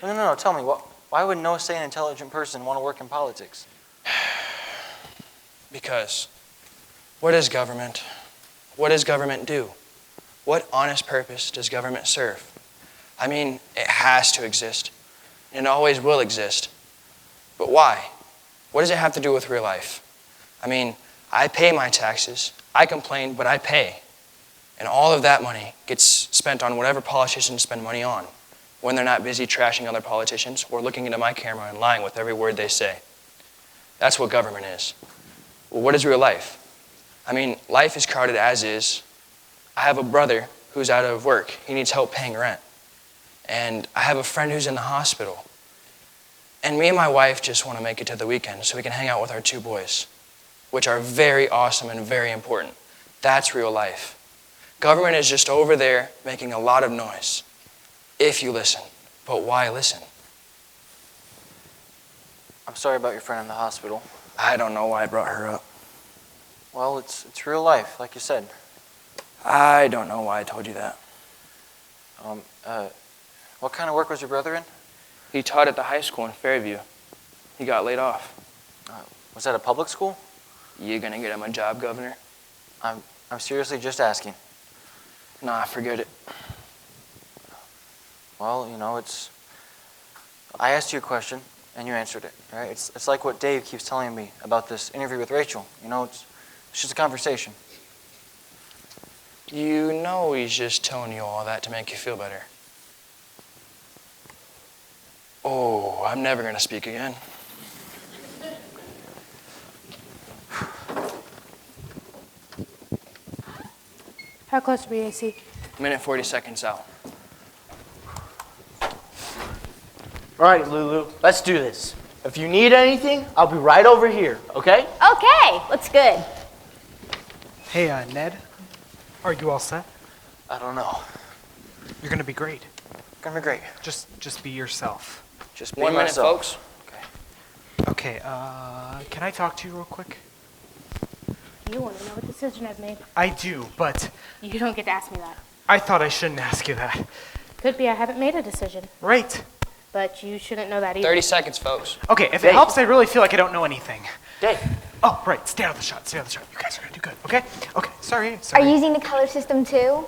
No, tell me, why would no sane, intelligent person want to work in politics? Because what is government? What does government do? What honest purpose does government serve? I mean, it has to exist. And it always will exist. But why? What does it have to do with real life? I mean, I pay my taxes. I complain, but I pay. And all of that money gets spent on whatever politicians spend money on when they're not busy trashing other politicians or looking into my camera and lying with every word they say. That's what government is. Well, what is real life? I mean, life is crowded as is. I have a brother who's out of work. He needs help paying rent. And I have a friend who's in the hospital. And me and my wife just want to make it to the weekend so we can hang out with our 2 boys, which are very awesome and very important. That's real life. Government is just over there making a lot of noise, if you listen. But why listen? I'm sorry about your friend in the hospital. I don't know why I brought her up. Well, it's real life, like you said. I don't know why I told you that. What kind of work was your brother in? He taught at the high school in Fairview. He got laid off. Was that a public school? You gonna get him a job, Governor? I'm seriously just asking. Nah, forget it. Well, you know, I asked you a question, and you answered it, right? It's like what Dave keeps telling me about this interview with Rachel. You know, it's just a conversation. You know he's just telling you all that to make you feel better. Oh, I'm never gonna speak again. How close are we, AC? Minute 40 seconds out. All right, Lulu, let's do this. If you need anything, I'll be right over here, okay? Okay, looks good. Hey, Ned. Are you all set? I don't know. You're gonna be great. Gonna be great. Just be yourself. Just be 1 minute, myself. folks. Okay, can I talk to you real quick? You want to know what decision I've made? I do, but You don't get to ask me that. I thought I shouldn't ask you that. Could be I haven't made a decision, Right. but you shouldn't know that either. 30 seconds, folks. Okay, if it helps, I really feel like I don't know anything. Dave. Oh, right, stay out of the shot, stay out of the shot. You guys are gonna do good, okay? Okay, sorry. Are you using the color system too?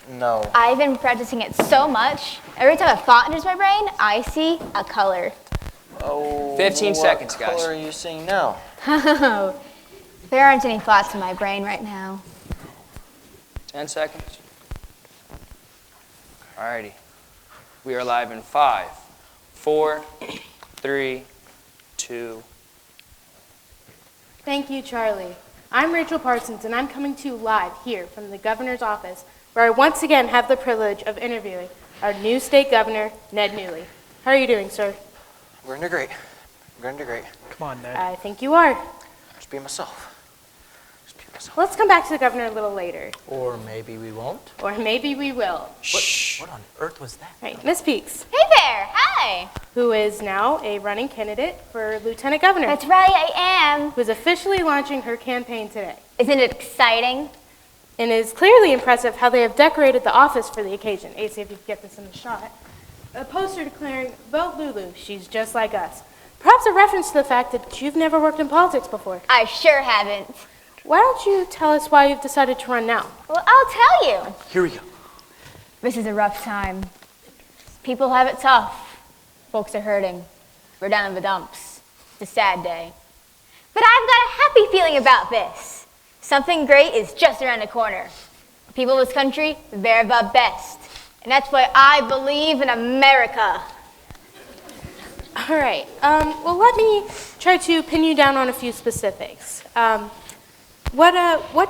No. I've been practicing it so much. Every time a thought enters my brain, I see a color. Oh, 15 seconds, what guys. color are you seeing now? Oh, there aren't any thoughts in my brain right now. 10 seconds. Alrighty. We are live in 5, 4, 3, 2. Thank you, Charlie. I'm Rachel Parsons, and I'm coming to you live here from the governor's office, where I once again have the privilege of interviewing our new state governor, Ned Newley. How are you doing, sir? We're gonna do great. We're gonna do great. Come on, Ned. I think you are. Just be myself. Let's come back to the governor a little later. Or maybe we won't. Or maybe we will. What on earth was that? Right, Miss Peaks, Hey there, hi. who is now a running candidate for lieutenant governor, That's right, I am. who is officially launching her campaign today. Isn't it exciting? And it is clearly impressive how they have decorated the office for the occasion. AC, if you could get this in the shot. A poster declaring, "Vote Lulu, she's just like us." Perhaps a reference to the fact that you've never worked in politics before. I sure haven't. Why don't you tell us why you've decided to run now? Well, I'll tell you. Here we go. This is a rough time. People have it tough. Folks are hurting. We're down in the dumps. It's a sad day. But I've got a happy feeling about this. Something great is just around the corner. The people of this country, they're the best. And that's why I believe in America. All right. Well, let me try to pin you down on a few specifics. What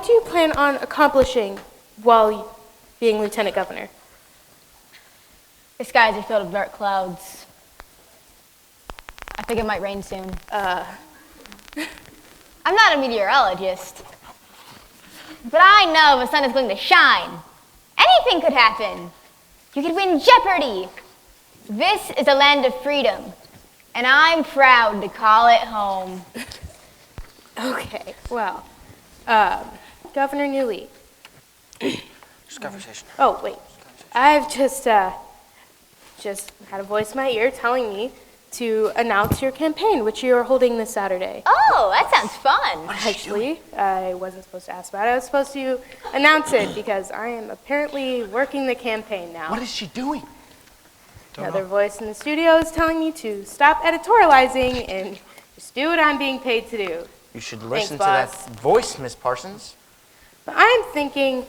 do you plan on accomplishing while being lieutenant governor? The skies are filled with dark clouds. I think it might rain soon. I'm not a meteorologist, but I know the sun is going to shine. Anything could happen. You could win Jeopardy. This is a land of freedom, and I'm proud to call it home. Okay, well, Governor Newley. Just conversation. Oh, wait. I've just had a voice in my ear telling me to announce your campaign, which you are holding this Saturday. Oh, that sounds fun. Actually, I wasn't supposed to ask about it. I was supposed to announce it because I am apparently working the campaign now. What is she doing? Another voice in the studio is telling me to stop editorializing and just do what I'm being paid to do. You should listen Thanks, to boss. that voice, Miss Parsons. But I'm thinking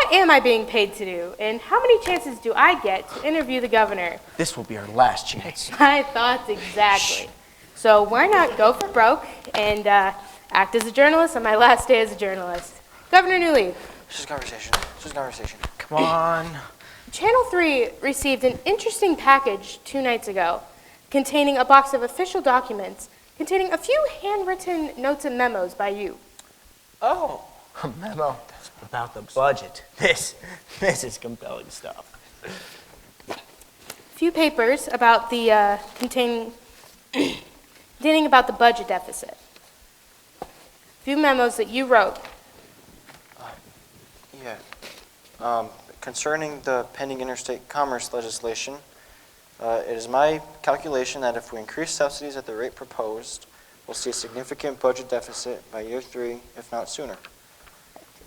what am I being paid to do? And how many chances do I get to interview the governor? This will be our last chance. My thoughts exactly. So why not go for broke and act as a journalist on my last day as a journalist? Governor Newley. Just conversation. Come on. Channel 3 received an interesting package 2 nights ago containing a box of official documents containing a few handwritten notes and memos by you. Oh, a memo about the budget. This is compelling stuff. A few papers about the containing about the budget deficit. A few memos that you wrote. Concerning the pending interstate commerce legislation, it is my calculation that if we increase subsidies at the rate proposed, we'll see a significant budget deficit by year 3, if not sooner.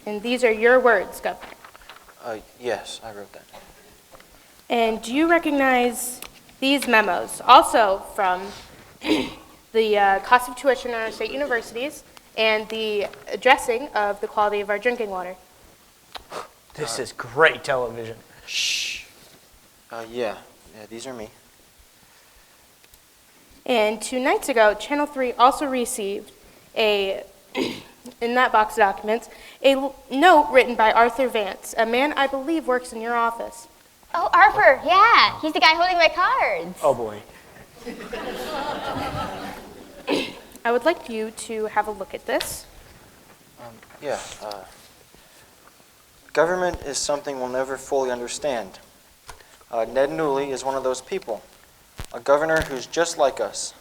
And these are your words, Governor. Yes, I wrote that. And do you recognize these memos, also from the cost of tuition in our state universities and the addressing of the quality of our drinking water? This is great television. Shh. Yeah, these are me. And 2 nights ago, Channel 3 also received in that box of documents, a note written by Arthur Vance, a man I believe works in your office. Oh, Arthur, yeah. He's the guy holding my cards. Oh, boy. I would like you to have a look at this. Government is something we'll never fully understand. Ned Newley is one of those people, a governor who's just like us.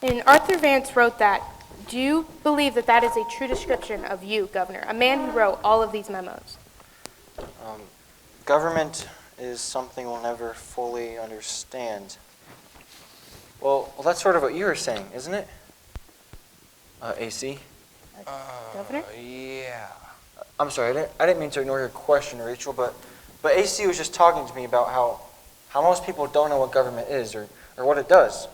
And Arthur Vance wrote that. Do you believe that that is a true description of you, Governor, a man who wrote all of these memos? Government is something we'll never fully understand. Well, that's sort of what you were saying, isn't it? AC? Governor? Yeah. I'm sorry, I didn't mean to ignore your question, Rachel, but AC was just talking to me about how most people don't know what government is or what it does.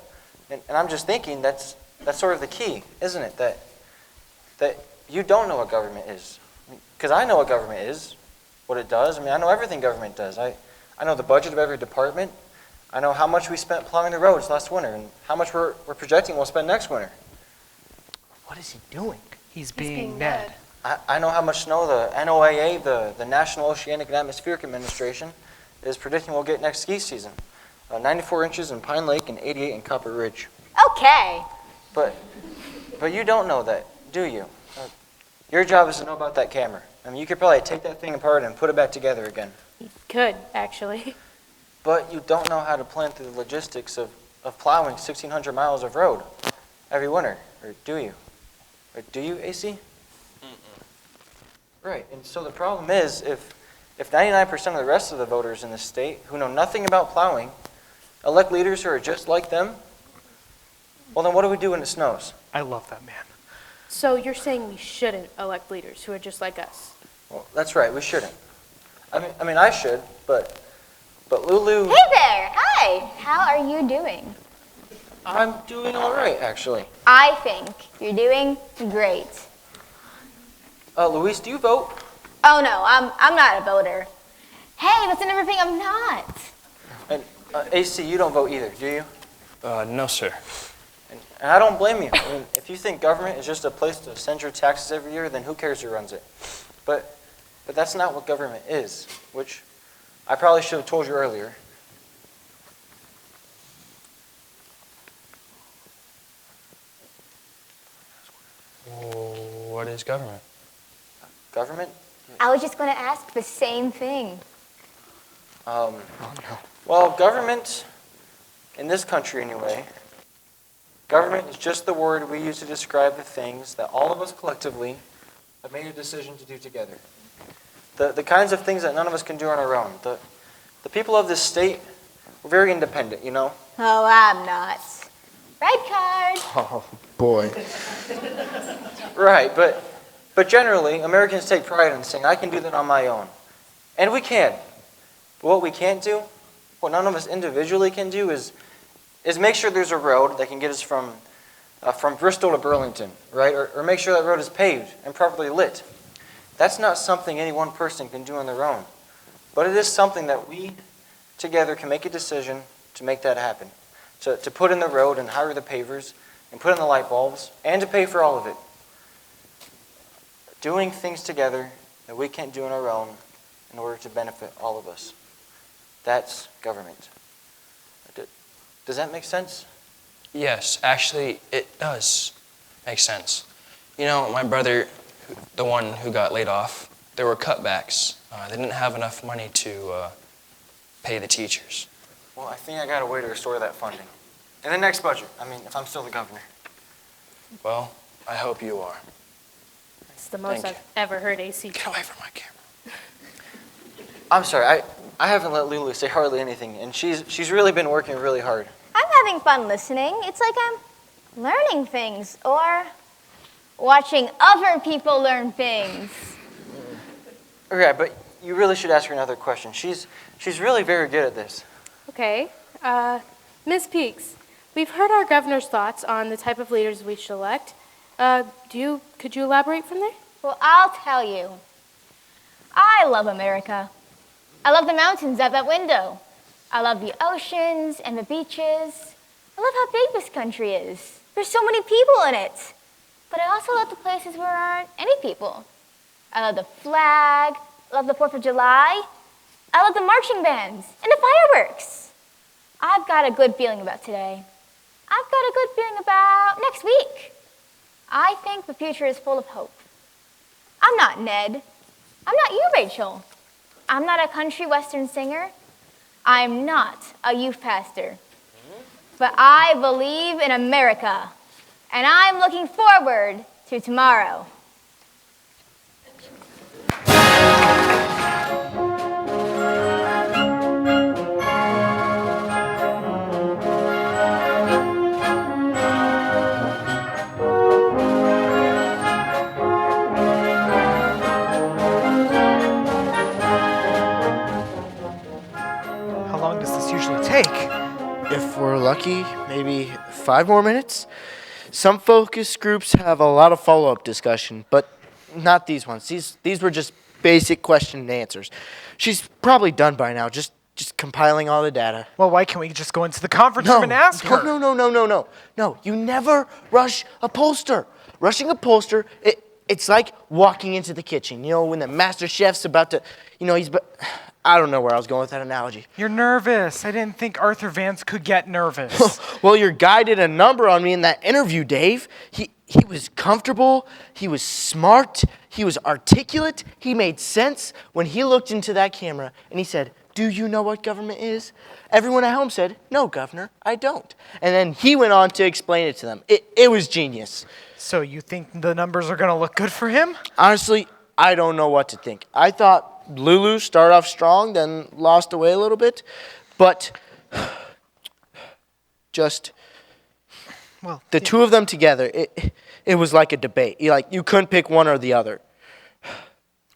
And I'm just thinking that's sort of the key, isn't it? That you don't know what government is. Because I know what government is, what it does. I mean, I know everything government does. I know the budget of every department. I know how much we spent plowing the roads last winter and how much we're projecting we'll spend next winter. What is he doing? He's being Ned. I know how much snow the NOAA, the National Oceanic and Atmospheric Administration, is predicting we'll get next ski season. 94 inches in Pine Lake and 88 in Copper Ridge. Okay. But you don't know that, do you? Your job is to know about that camera. I mean, you could probably take that thing apart and put it back together again. Could, actually. But you don't know how to plan through the logistics of plowing 1,600 miles of road every winter, or do you? Or do you, AC? Right, and so the problem is, if 99% of the rest of the voters in this state who know nothing about plowing elect leaders who are just like them, well then what do we do when it snows? I love that man. So you're saying we shouldn't elect leaders who are just like us? Well, that's right, we shouldn't. I mean, I should, but Lulu... Hey there, hi. How are you doing? I'm doing all right, actually. I think you're doing great. Louise, do you vote? Oh no, I'm not a voter. Hey, that's another thing I'm not. And AC, you don't vote either, do you? No, sir. And I don't blame you. I mean, if you think government is just a place to send your taxes every year, then who cares who runs it? But that's not what government is, which I probably should have told you earlier. What is government? Government? I was just going to ask the same thing. Well, government, in this country anyway, government is just the word we use to describe the things that all of us collectively have made a decision to do together. The kinds of things that none of us can do on our own. The people of this state, we're very independent, you know? Oh, I'm not. Red card. Oh, boy. Right, but generally, Americans take pride in saying, I can do that on my own. And we can. But what we can't do, what none of us individually can do is make sure there's a road that can get us from Bristol to Burlington, right? Or make sure that road is paved and properly lit. That's not something any one person can do on their own. But it is something that we together can make a decision to make that happen. To put in the road and hire the pavers and put in the light bulbs and to pay for all of it. Doing things together that we can't do on our own in order to benefit all of us. That's government. Does that make sense? Yes, actually, it does make sense. You know, my brother, the one who got laid off, there were cutbacks. They didn't have enough money to pay the teachers. Well, I think I got a way to restore that funding. In the next budget, if I'm still the governor. Well, I hope you are. It's the most I've ever heard AC. Get away from my camera. I'm sorry, I haven't let Lulu say hardly anything, and she's really been working really hard. I'm having fun listening. It's like I'm learning things or watching other people learn things. Okay, but you really should ask her another question. She's really very good at this. Okay. Ms. Peaks, we've heard our governor's thoughts on the type of leaders we should elect. Could you elaborate from there? Well, I'll tell you. I love America. I love the mountains out that window. I love the oceans and the beaches. I love how big this country is. There's so many people in it. But I also love the places where there aren't any people. I love the flag. I love the 4th of July. I love the marching bands and the fireworks. I've got a good feeling about today. I've got a good feeling about next week. I think the future is full of hope. I'm not Ned. I'm not you, Rachel. I'm not a country western singer. I'm not a youth pastor. But I believe in America, and I'm looking forward to tomorrow. If we're lucky, maybe 5 more minutes. Some focus groups have a lot of follow-up discussion, but not these ones. These were just basic question and answers. She's probably done by now, just compiling all the data. Well, why can't we just go into the conference room and ask her? No, you never rush a pollster. Rushing a pollster, it's like walking into the kitchen. You know, when the master chef's about to, I don't know where I was going with that analogy. You're nervous. I didn't think Arthur Vance could get nervous. Well, your guy did a number on me in that interview, Dave. He was comfortable. He was smart. He was articulate. He made sense when he looked into that camera and he said, "Do you know what government is?" Everyone at home said, "No, Governor, I don't." And then he went on to explain it to them. It was genius. So you think the numbers are going to look good for him? Honestly, I don't know what to think. I thought Lulu started off strong, then lost away a little bit. But just the two of them together, it was like a debate. You couldn't pick one or the other.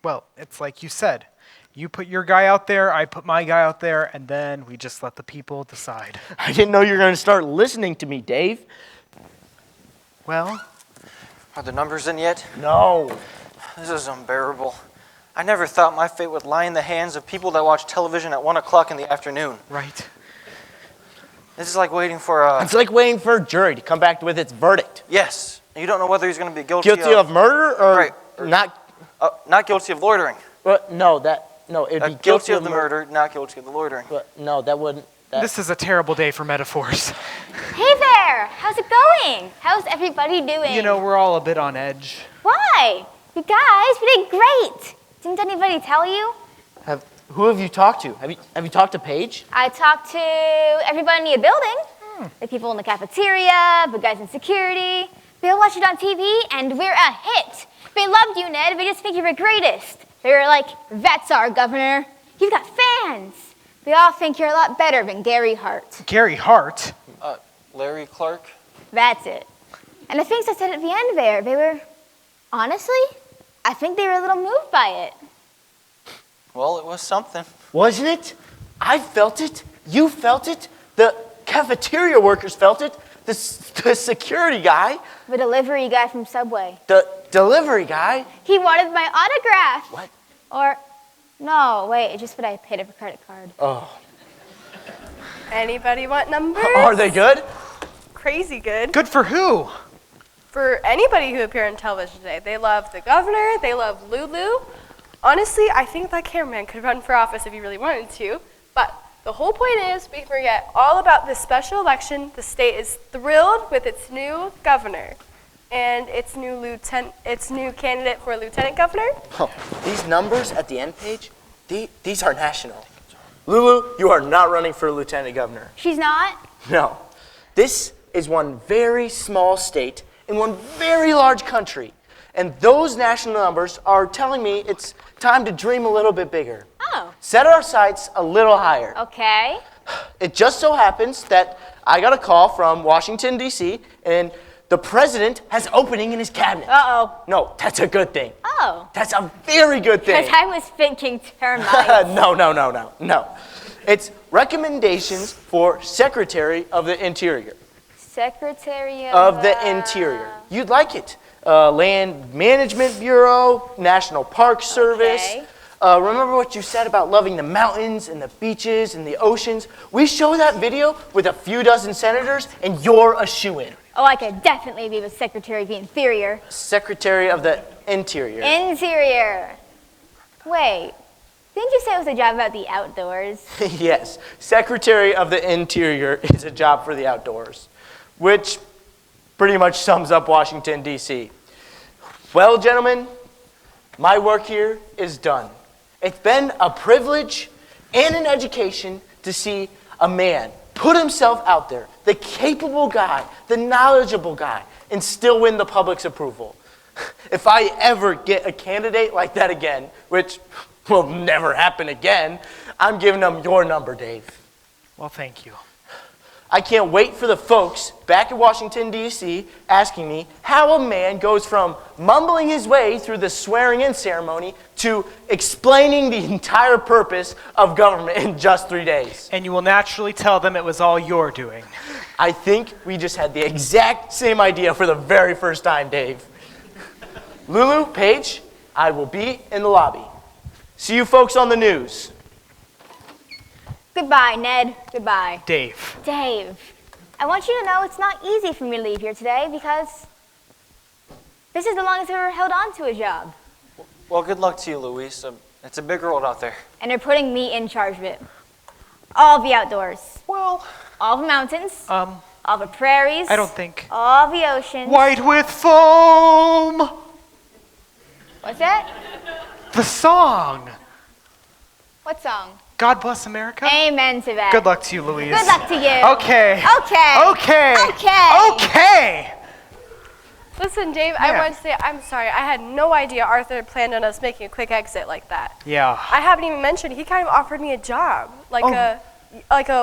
Well, it's like you said. You put your guy out there, I put my guy out there, and then we just let the people decide. I didn't know you were going to start listening to me, Dave. Well? Are the numbers in yet? No. This is unbearable. I never thought my fate would lie in the hands of people that watch television at 1 o'clock in the afternoon. Right. This is like waiting for It's like waiting for a jury to come back with its verdict. Yes. You don't know whether he's going to be guilty of murder or, not... not guilty of loitering. No, it'd be guilty of the murder, not guilty of the loitering. No, that wouldn't... This is a terrible day for metaphors. Hey there! How's it going? How's everybody doing? We're all a bit on edge. Why? You guys, we did great! Didn't anybody tell you? Who have you talked to? Have you talked to Paige? I talked to everybody in the building. The people in the cafeteria, the guys in security. They all watched it on TV, and we're a hit. They loved you, Ned. They just think you're the greatest. They were like, "That's our governor. You've got fans." They all think you're a lot better than Gary Hart. Gary Hart? Larry Clark? That's it. And the things I said at the end there, they were, honestly, I think they were a little moved by it. Well, it was something. Wasn't it? I felt it. You felt it. The cafeteria workers felt it. The security guy. The delivery guy from Subway. The delivery guy. He wanted my autograph. What? Or, no, wait, just what I paid with a credit card. Oh. Anybody want numbers? Are they good? Crazy good. Good for who? For anybody who appeared on television today. They love the governor. They love Lulu. Honestly, I think that cameraman could run for office if he really wanted to. But the whole point is we forget all about this special election. The state is thrilled with its new governor and its new candidate for lieutenant governor. Oh, these numbers at the end page, these are national. Lulu, you are not running for lieutenant governor. She's not? No. This is one very small state in one very large country. And those national numbers are telling me it's time to dream a little bit bigger. Oh. Set our sights a little higher. Okay. It just so happens that I got a call from Washington, D.C., and the president has opening in his cabinet. Uh-oh. No, that's a good thing. Oh. That's a very good thing. Because I was thinking termites. No. It's recommendations for Secretary of the Interior. Secretary Of the Interior. You'd like it. Land Management Bureau, National Park Service. Okay. Remember what you said about loving the mountains and the beaches and the oceans? We show that video with a few dozen senators, and you're a shoo-in. Oh, I could definitely be the Secretary of the Interior. Secretary of the Interior. Interior. Wait, didn't you say it was a job about the outdoors? Yes, Secretary of the Interior is a job for the outdoors, which pretty much sums up Washington, D.C. Well, gentlemen, my work here is done. It's been a privilege and an education to see a man put himself out there, the capable guy, the knowledgeable guy, and still win the public's approval. If I ever get a candidate like that again, which will never happen again, I'm giving them your number, Dave. Well, thank you. I can't wait for the folks back in Washington, D.C. asking me how a man goes from mumbling his way through the swearing-in ceremony to explaining the entire purpose of government in just 3 days. And you will naturally tell them it was all your doing. I think we just had the exact same idea for the very first time, Dave. Lulu, Paige, I will be in the lobby. See you folks on the news. Goodbye, Ned. Goodbye. Dave. Dave, I want you to know it's not easy for me to leave here today because this is the longest I've ever held on to a job. Well, good luck to you, Louise. It's a big world out there. And they're putting me in charge of it. All the outdoors. Well, all the mountains. All the prairies. I don't think. All the oceans. White with foam! What's that? The song. What song? God Bless America? Amen to that. Good luck to you, Louise. Good luck to you. Okay. Listen, Dave, I want to say I'm sorry. I had no idea Arthur planned on us making a quick exit like that. Yeah. I haven't even mentioned he kind of offered me a job, like a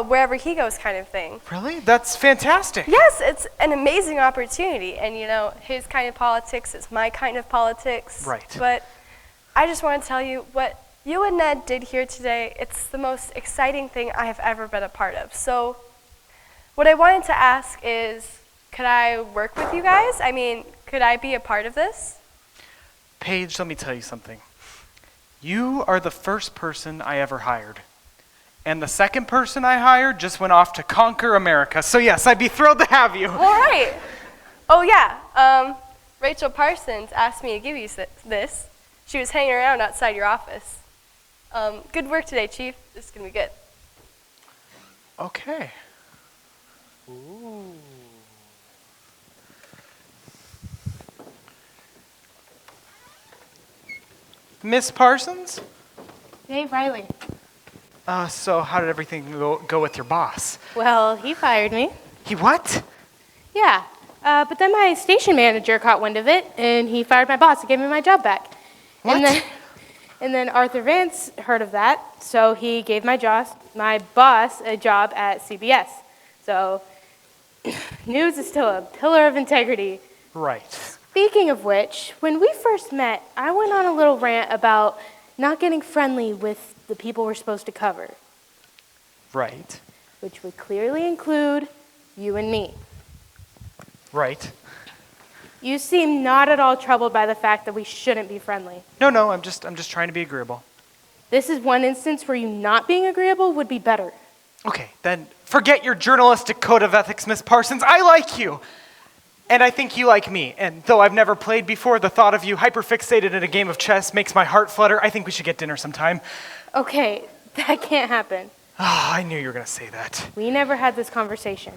wherever he goes kind of thing. Really? That's fantastic. Yes, it's an amazing opportunity, and you know, his kind of politics is my kind of politics. Right. But I just want to tell you what you and Ned did here today. It's the most exciting thing I have ever been a part of. So what I wanted to ask is, could I work with you guys? I mean, could I be a part of this? Paige, let me tell you something. You are the first person I ever hired. And the second person I hired just went off to conquer America. So yes, I'd be thrilled to have you. All right. Oh yeah, Rachel Parsons asked me to give you this. She was hanging around outside your office. Good work today, Chief. This is going to be good. Okay. Ooh. Miss Parsons? Dave Riley. So how did everything go with your boss? Well, he fired me. He what? Yeah, but then my station manager caught wind of it, and he fired my boss and gave me my job back. What? And then Arthur Vance heard of that, so he gave my boss a job at CBS. So news is still a pillar of integrity. Right. Speaking of which, when we first met, I went on a little rant about not getting friendly with the people we're supposed to cover. Right. Which would clearly include you and me. Right. You seem not at all troubled by the fact that we shouldn't be friendly. No, I'm just trying to be agreeable. This is one instance where you not being agreeable would be better. Okay, then forget your journalistic code of ethics, Miss Parsons. I like you. And I think you like me. And though I've never played before, the thought of you hyperfixated in a game of chess makes my heart flutter. I think we should get dinner sometime. Okay, that can't happen. Oh, I knew you were going to say that. We never had this conversation.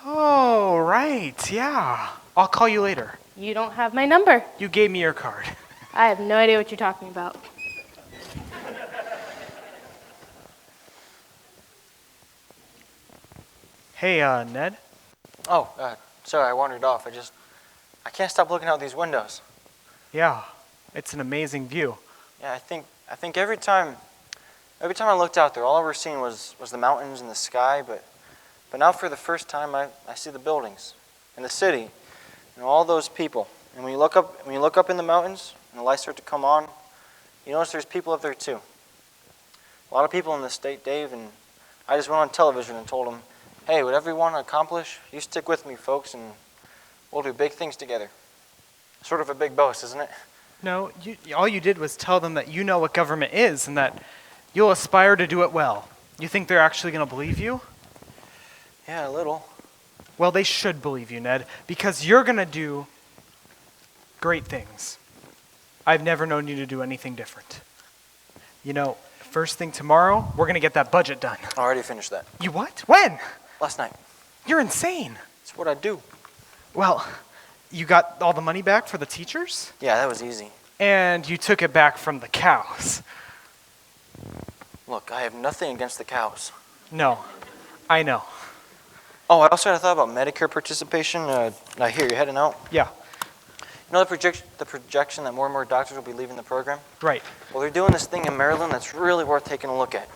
Oh, right, yeah. I'll call you later. You don't have my number. You gave me your card. I have no idea what you're talking about. Hey, Ned? Oh, sorry, I wandered off. I can't stop looking out these windows. Yeah, it's an amazing view. Yeah, I think every time I looked out there, all I ever seen was the mountains and the sky, but now for the first time I see the buildings and the city and all those people. And when you look up in the mountains and the lights start to come on, you notice there's people up there too. A lot of people in this state, Dave, and I just went on television and told them, hey, whatever you want to accomplish, you stick with me, folks, and we'll do big things together. Sort of a big boast, isn't it? No, all you did was tell them that you know what government is and that you'll aspire to do it well. You think they're actually going to believe you? Yeah, a little. Well, they should believe you, Ned, because you're going to do great things. I've never known you to do anything different. You know, first thing tomorrow, we're going to get that budget done. I already finished that. You what? When? Last night. You're insane. It's what I do. Well, you got all the money back for the teachers? Yeah, that was easy. And you took it back from the cows. Look, I have nothing against the cows. No, I know. Oh, I also had a thought about Medicare participation. I hear you're heading out. Yeah. You know the projection that more and more doctors will be leaving the program? Right. Well, they're doing this thing in Maryland that's really worth taking a look at.